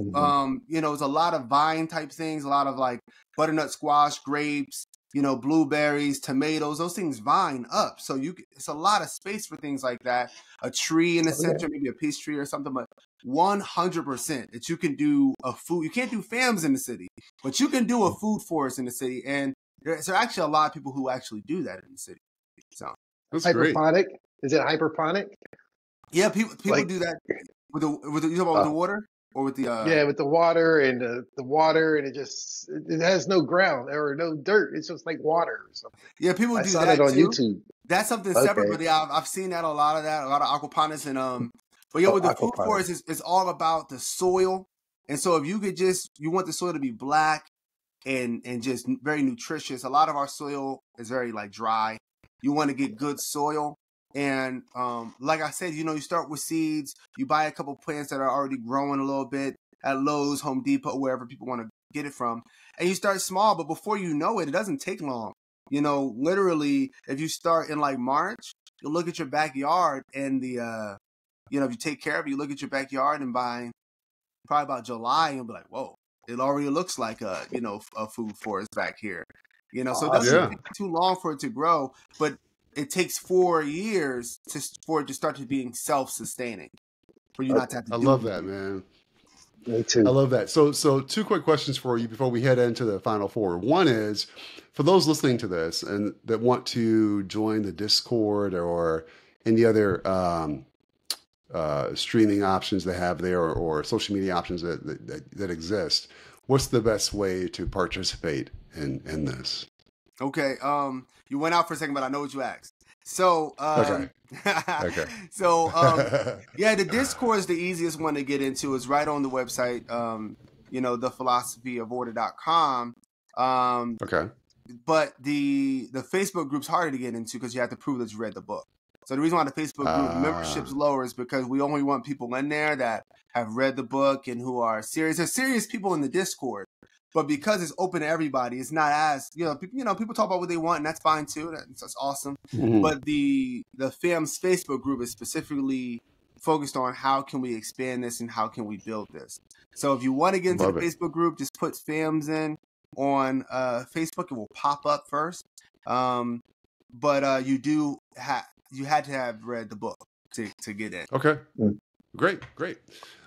S3: there's a lot of vine type things, a lot of like butternut squash, grapes, blueberries, tomatoes, those things vine up. So it's a lot of space for things like that. A tree in the center, maybe a peach tree or something, but 100% that you can do you can't do FAMs in the city, but you can do a food forest in the city. And there's actually a lot of people who actually do that in the city. So
S1: that's
S2: hyperponic.
S1: Great.
S2: Is it hyperponic?
S3: Yeah, people do that with you talking about with the water? Or with the
S2: with the water and the water, and it has no ground or no dirt. It's just like water or something.
S3: Yeah, people do that. I
S2: saw that on
S3: too.
S2: YouTube.
S3: That's something separate, but yeah, I've seen that a lot of aquaponics and But with the food forest, it's all about the soil. And so if you want the soil to be black and just very nutritious. A lot of our soil is very like dry. You want to get good soil. And like I said, you start with seeds. You buy a couple plants that are already growing a little bit at Lowe's, Home Depot, wherever people want to get it from. And you start small, but before you know it, it doesn't take long. Literally, if you start in like March, you'll look at your backyard and the, you know, if you take care of it, you look at your backyard and by probably about July, you'll be like, whoa, it already looks like a, you know, a food forest back here. You know, so it doesn't
S1: Yeah.
S3: take too long for it to grow, but it takes 4 years for it to start to being self-sustaining, for you not to have to
S1: I
S3: do
S1: love
S3: anything.
S1: that, man.
S2: Me too.
S1: I love that. So two quick questions for you before we head into the final four. One is, for those listening to this and that want to join the Discord or any other streaming options they have there, or social media options that exist, what's the best way to participate in this?
S3: Okay. You went out for a second, but I know what you asked. So,
S1: Okay.
S3: so, yeah, the Discord is the easiest one to get into. It's right on the website, you know, thephilosophyoforder.com.
S1: Okay.
S3: But the Facebook group's harder to get into because you have to prove that you read the book. So the reason why the Facebook group membership's lower is because we only want people in there that have read the book and who are serious. There's serious people in the Discord, but because it's open to everybody, it's not as, you know, people talk about what they want, and that's fine too. That's awesome.
S1: Mhm.
S3: But the FAM's Facebook group is specifically focused on how can we expand this and how can we build this. So if you want to get into
S1: Love
S3: the
S1: it.
S3: Facebook group, just put FAMs in on Facebook. It will pop up first. But you had to have read the book to get in.
S1: Okay.
S2: Mm.
S1: Great.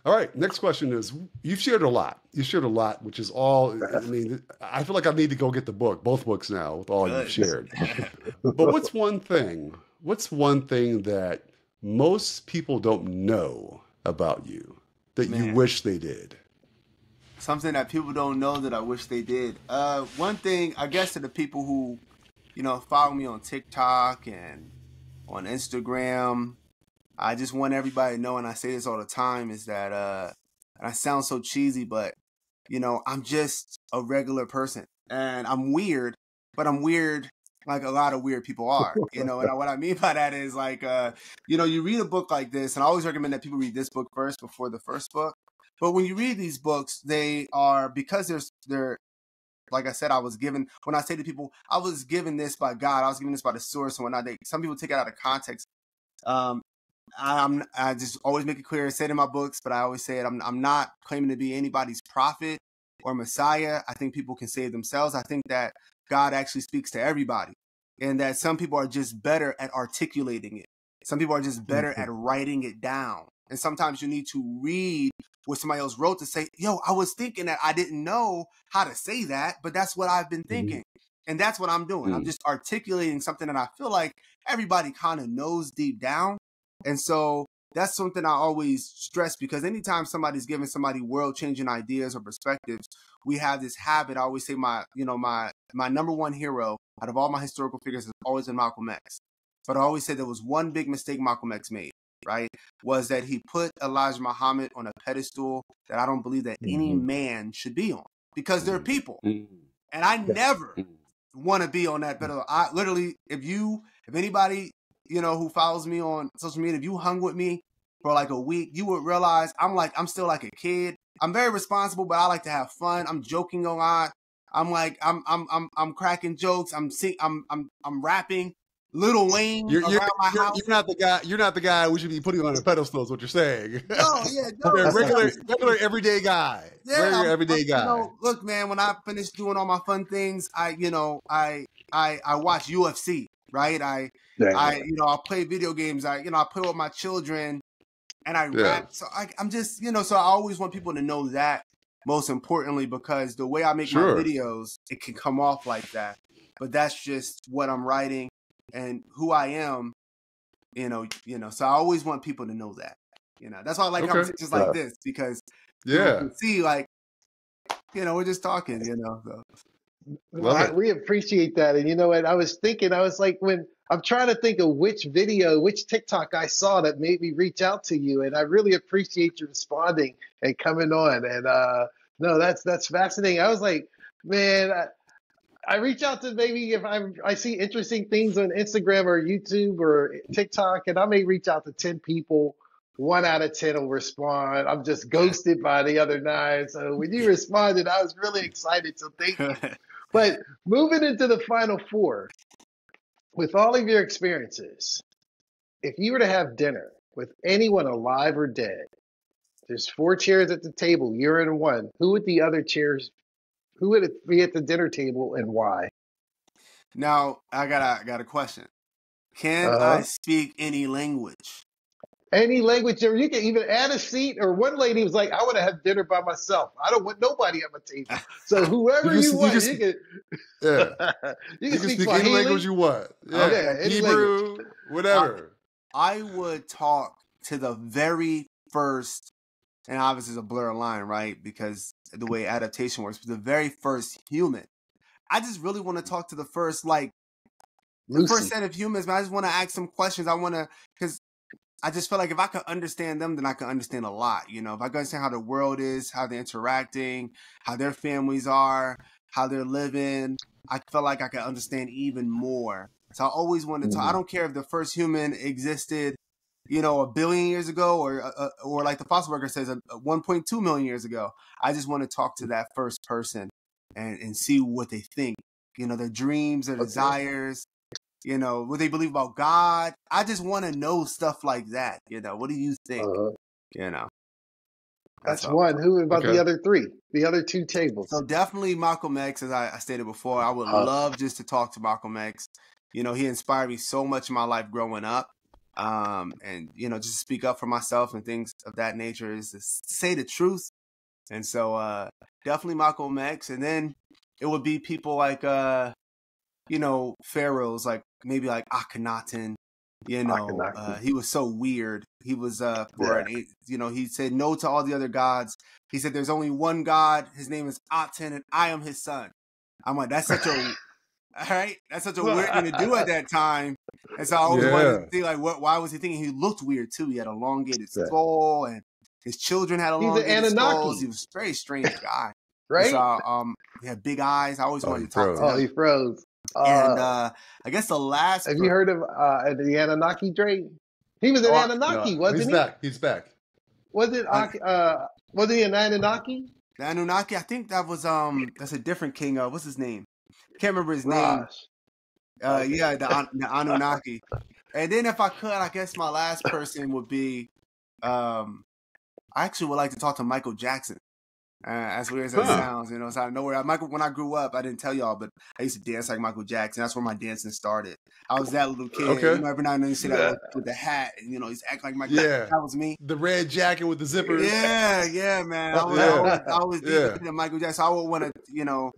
S1: All right. Next question is, you've shared a lot. Which is all, I mean, I feel like I need to go get the book, both books now, with all you've shared. But what's one thing that most people don't know about you that you
S3: Man.
S1: wish they did?
S3: Something that people don't know that I wish they did. One thing, I guess, to the people who, you know, follow me on TikTok and on Instagram, I just want everybody to know, and I say this all the time, is that, and I sound so cheesy, but, you know, I'm just a regular person. And I'm weird, but I'm weird like a lot of weird people are, you know. And what I mean by that is, like, you know, you read a book like this, and I always recommend that people read this book first before the first book. But when you read these books, they are, because they're like I said, when I say to people, I was given this by God, I was given this by the source and whatnot. Some people take it out of context. I just always make it clear, I say it in my books, but I always say it, I'm not claiming to be anybody's prophet or Messiah. I think people can save themselves. I think that God actually speaks to everybody, and that some people are just better at articulating it. Some people are just better at writing it down. And sometimes you need to read what somebody else wrote to say, yo, I was thinking that, I didn't know how to say that, but that's what I've been thinking. And that's what I'm doing. I'm just articulating something that I feel like everybody kind of knows deep down. And so that's something I always stress, because anytime somebody's giving somebody world-changing ideas or perspectives, we have this habit. I always say my number one hero out of all my historical figures has always been Malcolm X. But I always say there was one big mistake Malcolm X made, right? Was that he put Elijah Muhammad on a pedestal that I don't believe that any man should be on, because they're people. And I never want to be on that pedestal. I literally, if anybody, you know, who follows me on social media, if you hung with me for like a week, you would realize I'm still like a kid. I'm very responsible, but I like to have fun. I'm joking a lot. I'm cracking jokes. I'm rapping. Lil Wayne
S1: You're
S3: around my house.
S1: You're not the guy we should be putting on a pedestal, is what you're saying.
S3: No, yeah, no.
S1: You're a regular everyday guy.
S3: Yeah,
S1: Regular everyday guy.
S3: You know, look, man, when I finish doing all my fun things, I watch UFC, right? I play video games. I play with my children, and I rap. So I'm just, so I always want people to know that, most importantly, because the way I make my videos, it can come off like that. But that's just what I'm writing and who I am, so I always want people to know that. That's why I like conversations like this, because you can see, like, we're just talking, so.
S2: We appreciate that. And you know what? I was like, when I'm trying to think of which TikTok I saw that made me reach out to you. And I really appreciate you responding and coming on. And no, that's fascinating. I was like, man, I reach out to, maybe if I see interesting things on Instagram or YouTube or TikTok, and I may reach out to 10 people. 1 out of 10 will respond. I'm just ghosted by the other 9. So when you responded, I was really excited. So thank you. But moving into the final 4, with all of your experiences, if you were to have dinner with anyone alive or dead, there's 4 chairs at the table. You're in one. Who would the other chairs? Who would it be at the dinner table, and why?
S3: Now I got a question. Can I
S2: Uh-huh.
S3: speak any language?
S2: Any language, or you can even add a seat. Or one lady was like, "I want to have dinner by myself. I don't want nobody at my table." So
S1: You
S2: whoever
S1: can,
S2: you
S1: you
S2: want,
S1: can,
S2: you can
S1: yeah.
S2: you
S1: You
S2: can
S1: can
S2: speak
S1: speak any language
S2: Swahili.
S1: you want. Yeah.
S2: Okay, any language.
S1: Hebrew, whatever.
S3: I would talk to the very first, and obviously it's a blur line, right? Because the way adaptation works, but the very first human. I just really want to talk to the first, like, the first
S2: Lucy.
S3: set of humans, man. I just want to ask some questions. Because I just feel like if I could understand them, then I could understand a lot. You know, if I could understand how the world is, how they're interacting, how their families are, how they're living, I feel like I could understand even more. So I always want to talk. I don't care if the first human existed, you know, 1 billion years ago, or like the fossil record says, 1.2 million years ago. I just want to talk to that first person and see what they think. You know, their dreams, their
S2: Okay.
S3: desires. You know, what they believe about God. I just want to know stuff like that. You know, what do you think? You know,
S2: That's
S3: all.
S2: one. Who about the
S1: Okay.
S2: other 3? The other 2 tables.
S3: So definitely Malcolm X, as I stated before. I would love just to talk to Malcolm X. You know, he inspired me so much in my life growing up. And, you know, just to speak up for myself and things of that nature is to say the truth. And so definitely Malcolm X. And then it would be people like, you know, pharaohs, like maybe like Akhenaten. You know,
S2: Akhenaten.
S3: he was so weird. He was you know, he said no to all the other gods. He said there's only one God. His name is Aten, and I am his son. I'm like, that's such a all right. That's such a weird thing to do at that time. And so I always wanted to see, like, why was he thinking? He looked weird too. He had an elongated skull, and his children had
S2: He's an
S3: elongated skulls. He
S2: Anunnaki,
S3: was a very strange guy.
S2: right?
S3: So he had big eyes. I always wanted
S1: he
S3: to talk
S1: froze.
S3: to him.
S2: Oh, he froze.
S3: And I guess the last.
S2: Have you heard of the Anunnaki, Dre? He was an Anunnaki, wasn't
S1: he's
S2: he?
S1: back. He's back.
S2: Was it? Was he an Anunnaki?
S3: The Anunnaki. I think that was that's a different king. What's his name? Can't remember his name.
S2: Raj. Okay.
S3: Yeah, the Anunnaki. And then if I could, I guess my last person would be. I actually would like to talk to Michael Jackson. As weird as that sounds, you know, it's out of nowhere. When I grew up, I didn't tell y'all, but I used to dance like Michael Jackson. That's where my dancing started. I was that little kid.
S1: Okay.
S3: You know, every now and then you see that with the hat, and you know, he's acting like Michael Jackson. That was me.
S1: The red jacket with the zippers.
S3: Yeah, man. I was deep into Michael Jackson. I would want to, you know,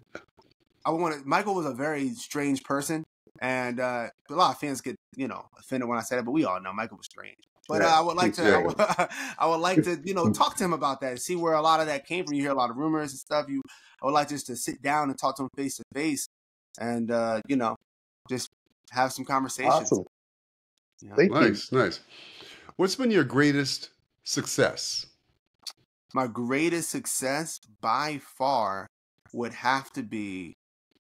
S3: Michael was a very strange person, and a lot of fans get, you know, offended when I say that, but we all know Michael was strange. But I would like to, I would like to, you know, talk to him about that and see where a lot of that came from. You hear a lot of rumors and stuff. I would like just to sit down and talk to him face to face, and you know, just have some conversations.
S2: Awesome.
S3: You know?
S2: Thank you.
S1: Nice. What's been your greatest success?
S3: My greatest success by far would have to be,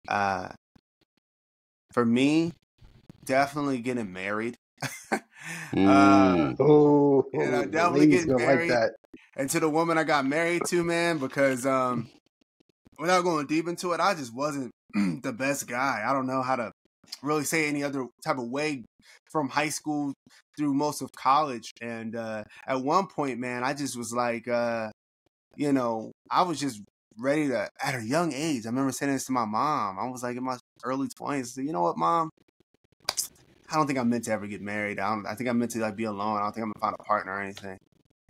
S3: for me, definitely getting married. You know, definitely getting married.
S2: Like that.
S3: And to the woman I got married to, man, because without going deep into it, I just wasn't the best guy. I don't know how to really say any other type of way from high school through most of college. And at one point, man, I just was like, you know, I was just ready to, at a young age, I remember saying this to my mom. I was like in my early 20s. I said, you know what, Mom? I don't think I'm meant to ever get married. I think I'm meant to like be alone. I don't think I'm gonna find a partner or anything.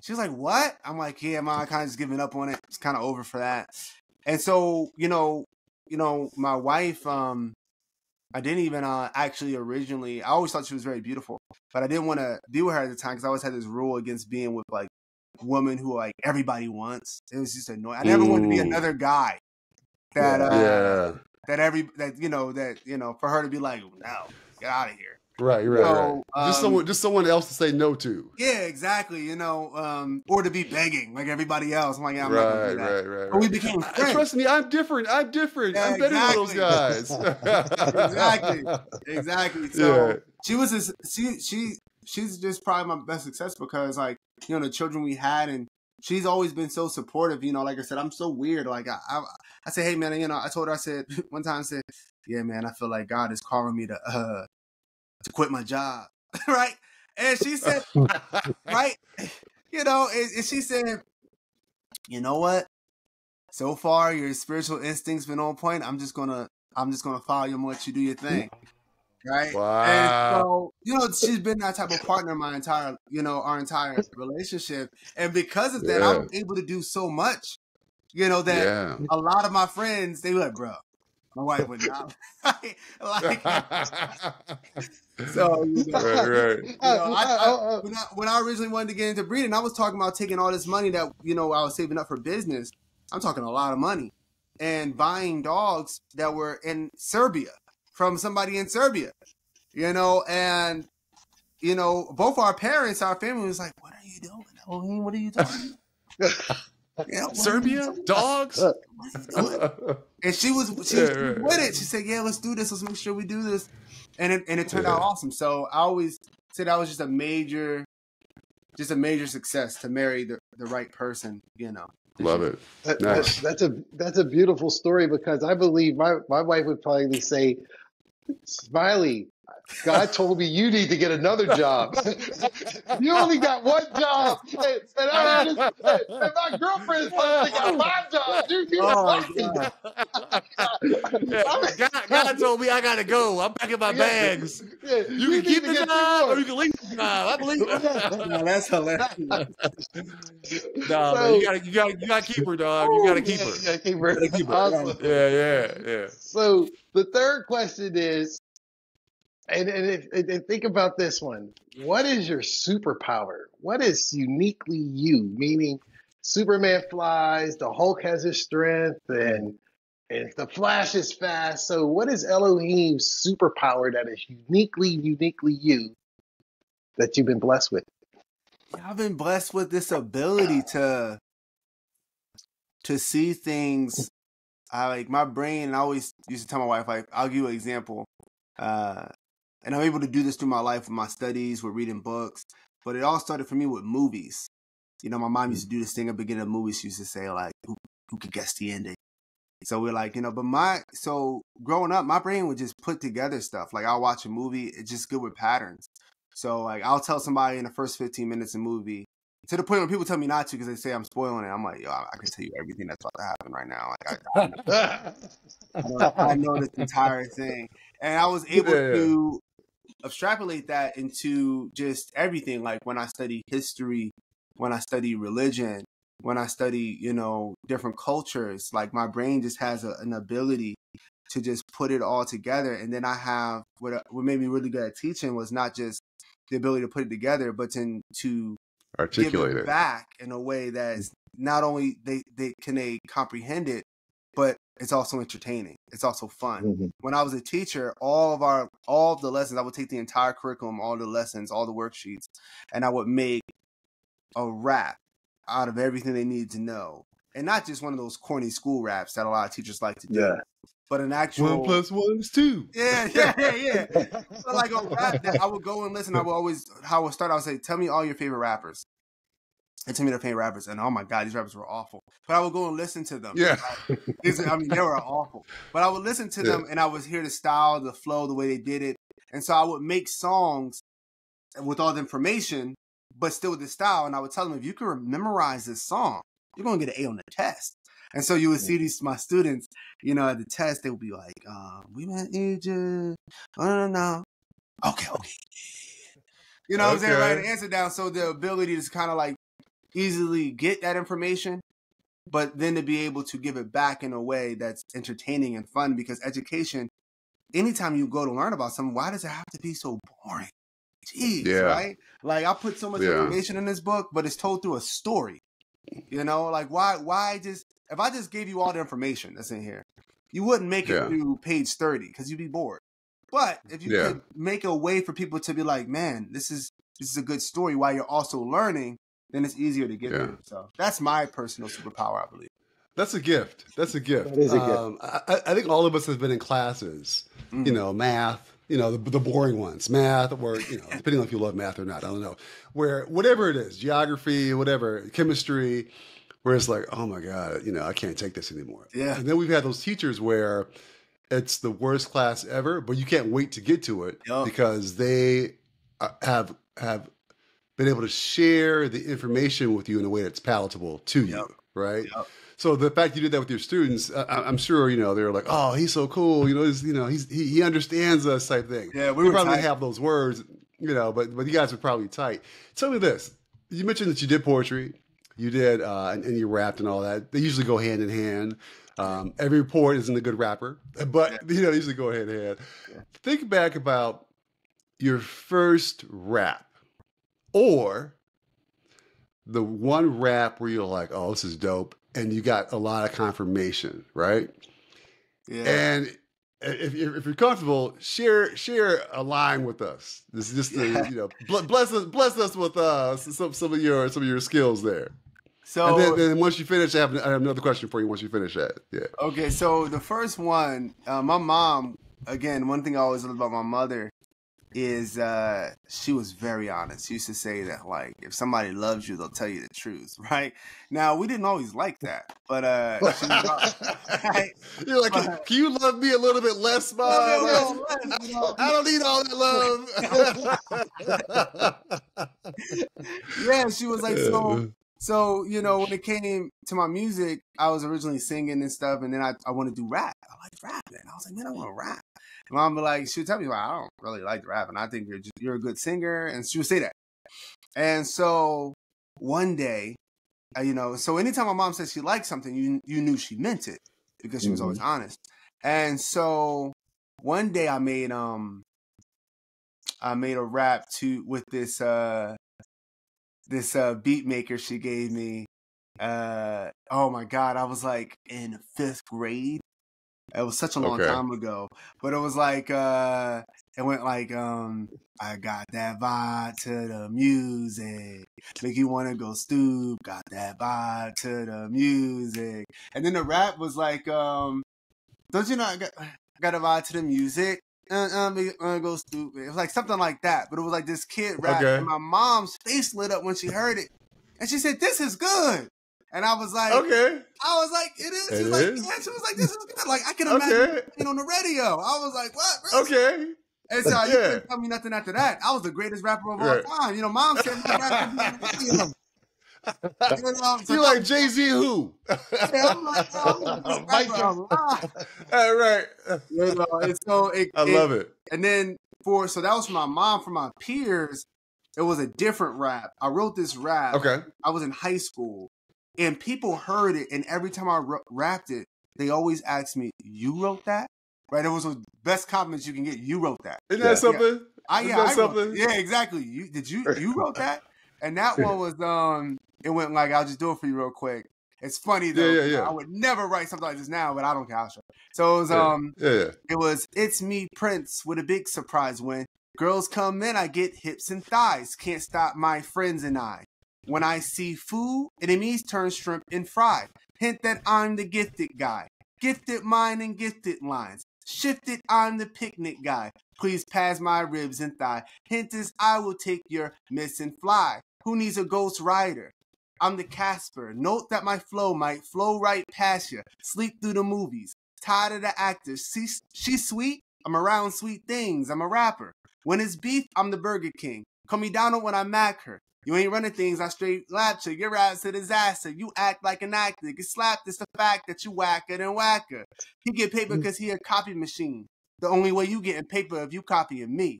S3: She was like, what? I'm like, yeah, Mom, I kind of just giving up on it. It's kind of over for that. And so, you know, my wife, I didn't even actually originally, I always thought she was very beautiful, but I didn't want to be with her at the time because I always had this rule against being with like women who like everybody wants. It was just annoying. I never wanted to be another guy that for her to be like, no, get out of here.
S1: Right. Just someone else to say no to.
S3: Yeah, exactly. You know, or to be begging like everybody else. I'm like, yeah, I'm not gonna do that.
S1: Right.
S3: But we became friends.
S1: Trust me, I'm different. Yeah, I'm better than those guys.
S3: Exactly. So she was she's just probably my best success because like, you know, the children we had, and she's always been so supportive. You know, like I said, I'm so weird. Like I said, hey man, you know, I told her, I said one time, I said, yeah man, I feel like God is calling me to quit my job, right? And she said, right, and she said, you know what? So far, your spiritual instinct's been on point. I'm just gonna follow you and let you do your thing, right? And
S1: Wow.
S3: so, she's been that type of partner my our entire relationship, and because of that, I
S1: Yeah.
S3: was able to do so much, that
S1: Yeah.
S3: a lot of my friends they were like, bro, my wife would not like. So
S1: Right.
S3: when I originally wanted to get into breeding, I was talking about taking all this money that I was saving up for business. I'm talking a lot of money, and buying dogs that were in Serbia from somebody in Serbia, and both our parents, our family was like, "What are you doing, Eloheem? What are you doing?"
S1: Serbia dogs.
S3: What are you doing? And she was with it. She said, "Yeah, let's do this. Let's make sure we do this." And it turned out awesome. So I always say that was just a major success to marry the right person.
S1: Love it. Nice.
S2: That's a beautiful story, because I believe my wife would probably say, Smiley, God told me you need to get another job. You only got one job. And my girlfriend is supposed to got 5 jobs. You lucky.
S1: God told me I gotta go. I'm packing my bags.
S2: Yeah,
S1: You can keep the job or you can leave the job. I believe it.
S3: No, that's hilarious.
S1: No, man, you gotta keep her, dog. You gotta keep her.
S2: Yeah, keep her. Awesome.
S1: Yeah.
S2: So the third question is, and think about this one. What is your superpower? What is uniquely you? Meaning, Superman flies, the Hulk has his strength, and the Flash is fast. So, what is Eloheem's superpower that is uniquely you that you've been blessed with?
S3: Yeah, I've been blessed with this ability to see things. My brain. I always used to tell my wife, like, I'll give you an example. And I'm able to do this through my life with my studies, with reading books. But it all started for me with movies. My mom used to do this thing at the beginning of movies. She used to say, like, who could guess the ending? So we're like, so growing up, my brain would just put together stuff. Like, I'll watch a movie, it's just good with patterns. So, like, I'll tell somebody in the first 15 minutes of the movie, to the point where people tell me not to because they say I'm spoiling it. I'm like, yo, I can tell you everything that's about to happen right now. Like, I know this entire thing. And I was able to extrapolate that into just everything. Like, when I study history, when I study religion, when I study, different cultures, like, my brain just has an ability to just put it all together. And then I have what made me really good at teaching was not just the ability to put it together, but to
S1: articulate
S3: give it back in a way that is not only they comprehend it, but it's also entertaining. It's also fun. Mm-hmm. When I was a teacher, all of the lessons, I would take the entire curriculum, all the lessons, all the worksheets, and I would make a rap out of everything they needed to know. And not just one of those corny school raps that a lot of teachers like to do, but an actual
S1: 1 + 1 is 2.
S3: Yeah. So, like, a rap that I would go and listen. I would start. I would say, tell me all your favorite rappers. And tell me their favorite rappers. And oh my God, these rappers were awful. But I would go and listen to them.
S1: Yeah.
S3: They were awful. But I would listen to them and I would hear the style, the flow, the way they did it. And so I would make songs with all the information, but still with the style. And I would tell them, if you can memorize this song, you're going to get an A on the test. And so you would see my students, at the test, they would be like, we met Egypt. No. Okay. You know what I'm saying? Write an answer down. So the ability to kind of like easily get that information, but then to be able to give it back in a way that's entertaining and fun, because education, anytime you go to learn about something, why does it have to be so boring? Jeez, right? Like, I put so much information in this book, but it's told through a story. Like, why just, if I just gave you all the information that's in here, you wouldn't make it through page 30 because you'd be bored. But if you could make a way for people to be like, man, this is a good story while you're also learning, then it's easier to get through. So that's my personal superpower, I believe.
S1: That's a gift. That is a gift. I think all of us have been in classes, math, the boring ones, math, or, depending on if you love math or not, I don't know, where whatever it is, geography, whatever, chemistry, where it's like, oh my God, I can't take this anymore.
S3: Yeah.
S1: And then we've had those teachers where it's the worst class ever, but you can't wait to get to it because they have have been able to share the information with you in a way that's palatable to you,
S3: Yep.
S1: right?
S3: Yep.
S1: So the fact you did that with your students, I'm sure they're like, "Oh, he's so cool," he understands us type thing.
S3: Yeah, we
S1: You
S3: were
S1: probably
S3: tight.
S1: have those words, but you guys are probably tight. Tell me this: you mentioned that you did poetry, you did, and you rapped and all that. They usually go hand in hand. Every poet isn't a good rapper, but they usually go hand in hand.
S3: Yeah.
S1: Think back about your first rap, or the one rap where you're like, "Oh, this is dope," and you got a lot of confirmation, right?
S3: Yeah.
S1: And if you're comfortable, share a line with us. This is just bless us with some of your skills there.
S3: So
S1: And then once you finish, I have another question for you. Once you finish that, yeah.
S3: okay, so the first one, my mom. Again, one thing I always love about my mother is she was very honest. She used to say that, like, if somebody loves you, they'll tell you the truth, right? Now, we didn't always like that, but she was, right?
S1: You're like, can you love me a little bit less, Mom? I don't need all that love.
S3: Yeah, she was like, so when it came to my music, I was originally singing and stuff, and then I want to do rap. I like rapping. I was like, man, I want to rap. Mom would like, she would tell me, well, I don't really like rap, and I think you're a good singer, and she would say that. And so one day, so anytime my mom said she liked something, you knew she meant it because she was always honest. And so one day I made a rap with this beat maker she gave me. Oh my God, I was like in 5th grade. It was such a long time ago, but it was like, it went like, I got that vibe to the music, make you want to go stoop, got that vibe to the music. And then the rap was like, don't you know, I got a vibe to the music, make you want to go stupid. It was like something like that, but it was like this kid rap, and my mom's face lit up when she heard it, and she said, "This is good." And I was like, it is. She was like, yeah. She was like, this is good. Like, I can imagine it on the radio. I was like, what? Bro?
S1: Okay.
S3: And so you couldn't tell me nothing after that. I was the greatest rapper of all time. Mom said my rap could be on the radio.
S1: You like Jay-Z who?
S3: Yeah, I'm like,
S1: All right.
S3: And so
S1: I love it.
S3: And then so that was from my mom. For my peers, it was a different rap. I wrote this rap.
S1: Okay.
S3: I was in high school. And people heard it, and every time I rapped it, they always asked me, "You wrote that?" Right? It was the best compliments you can get. You wrote that.
S1: Isn't that something?
S3: Yeah, exactly. You wrote that? And that one was it went like, I'll just do it for you real quick. It's funny though.
S1: Yeah.
S3: I would never write something like this now, but I don't care. So it was it was It's Me, Prince, with a big surprise when girls come in, I get hips and thighs. Can't stop my friends and I. When I see food, enemies turn shrimp and fry. Hint that I'm the gifted guy. Gifted mind and gifted lines. Shifted, I'm the picnic guy. Please pass my ribs and thigh. Hint is I will take your miss and fly. Who needs a ghost rider? I'm the Casper. Note that my flow might flow right past you. Sleep through the movies. Tired of the actors. She's sweet. I'm around sweet things. I'm a rapper. When it's beef, I'm the Burger King. Call me Donald when I mac her. You ain't running things, I straight lap you. Your rap's a disaster. You act like an actor. Get slapped, it's the fact that you whacker than whacker. He get paper because he a copy machine. The only way you getting paper if you copying me.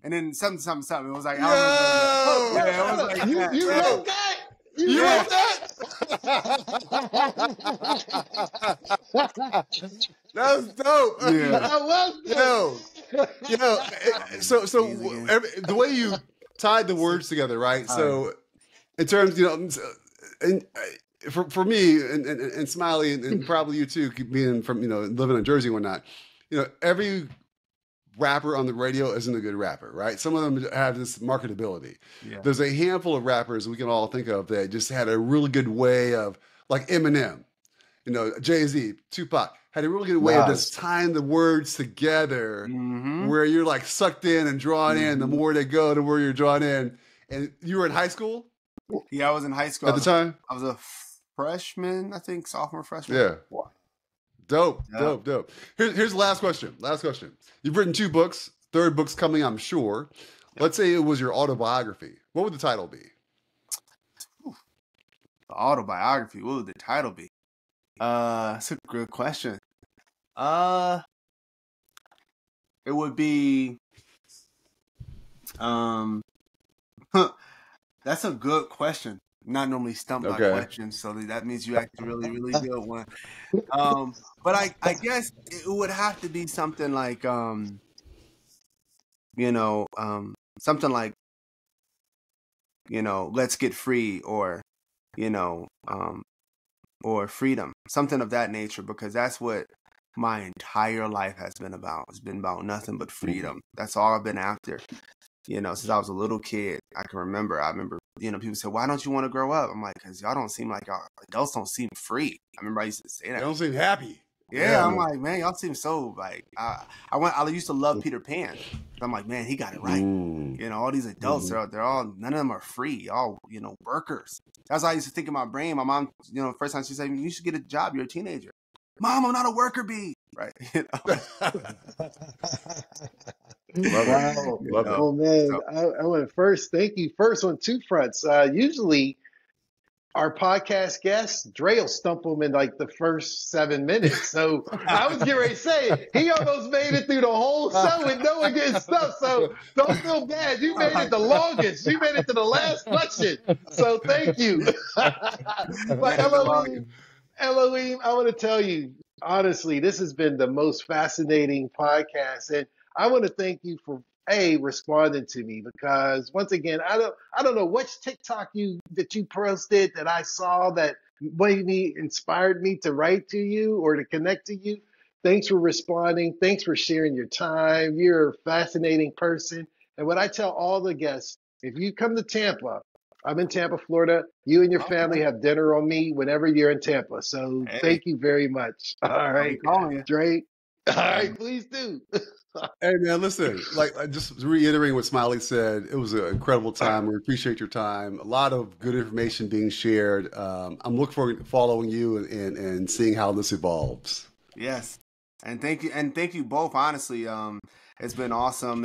S3: And then something. It was like,
S2: it was like you wrote that? You wrote
S1: that? That was dope.
S2: Yeah. That was
S1: dope. So the way you tied the words together, right? So in terms, and for me and Smiley and probably you too, being from living in Jersey and whatnot, every rapper on the radio isn't a good rapper, right? Some of them have this marketability. Yeah. There's a handful of rappers we can all think of that just had a really good way of, like Eminem, Jay-Z, Tupac, had a really good way of just tying the words together, where you're like sucked in and drawn in. The more they go, the more you're drawn in. And you were in high school?
S3: Yeah, I was in high school
S1: at the time.
S3: I was a freshman, I think, sophomore, freshman.
S1: Yeah. Dope. Here's the last question. You've written 2 books. 3rd book's coming, I'm sure. Let's say it was your autobiography. What would the title be?
S3: The autobiography. What would the title be? That's a good question. It would be, that's a good question. I'm not normally stumped by questions, so that means you asked a really, really good one. But I guess it would have to be something like, something like, let's get free, or, or freedom, something of that nature, because that's what my entire life has been about. It's been about nothing but freedom. That's all I've been after, since I was a little kid. I remember, people say, why don't you want to grow up? I'm like, because y'all don't seem like, adults don't seem free. I remember I used to say that.
S1: They don't seem happy.
S3: Yeah, I'm like, man, y'all seem so like, I used to love Peter Pan. I'm like, man, he got it right. All these adults, they're all, none of them are free. All, workers. That's how I used to think in my brain. My mom, first time she said, you should get a job. You're a teenager. Mom, I'm not a worker bee. Right.
S2: Wow. Oh man, so, I want to first thank you first on two fronts. Usually our podcast guests, Dre will stump them in like the first 7 minutes. So I was getting ready to say, he almost made it through the whole show with no one getting stuff. So don't feel bad. You made it the longest. You made it to the last question. So thank you. But Eloheem, I want to tell you, honestly, this has been the most fascinating podcast. And I want to thank you for responding to me, because once again, I don't know which TikTok that you posted that I saw that inspired me to write to you or to connect to you. Thanks for responding. Thanks for sharing your time. You're a fascinating person. And what I tell all the guests, if you come to Tampa, I'm in Tampa, Florida. You and your family have dinner on me whenever you're in Tampa. So thank you very much. All right, Dre. All right, please do.
S1: Hey man, listen, just reiterating what Smiley said, it was an incredible time. We appreciate your time. A lot of good information being shared. I'm looking forward to following you and seeing how this evolves.
S3: Yes. And thank you both, honestly. It's been awesome.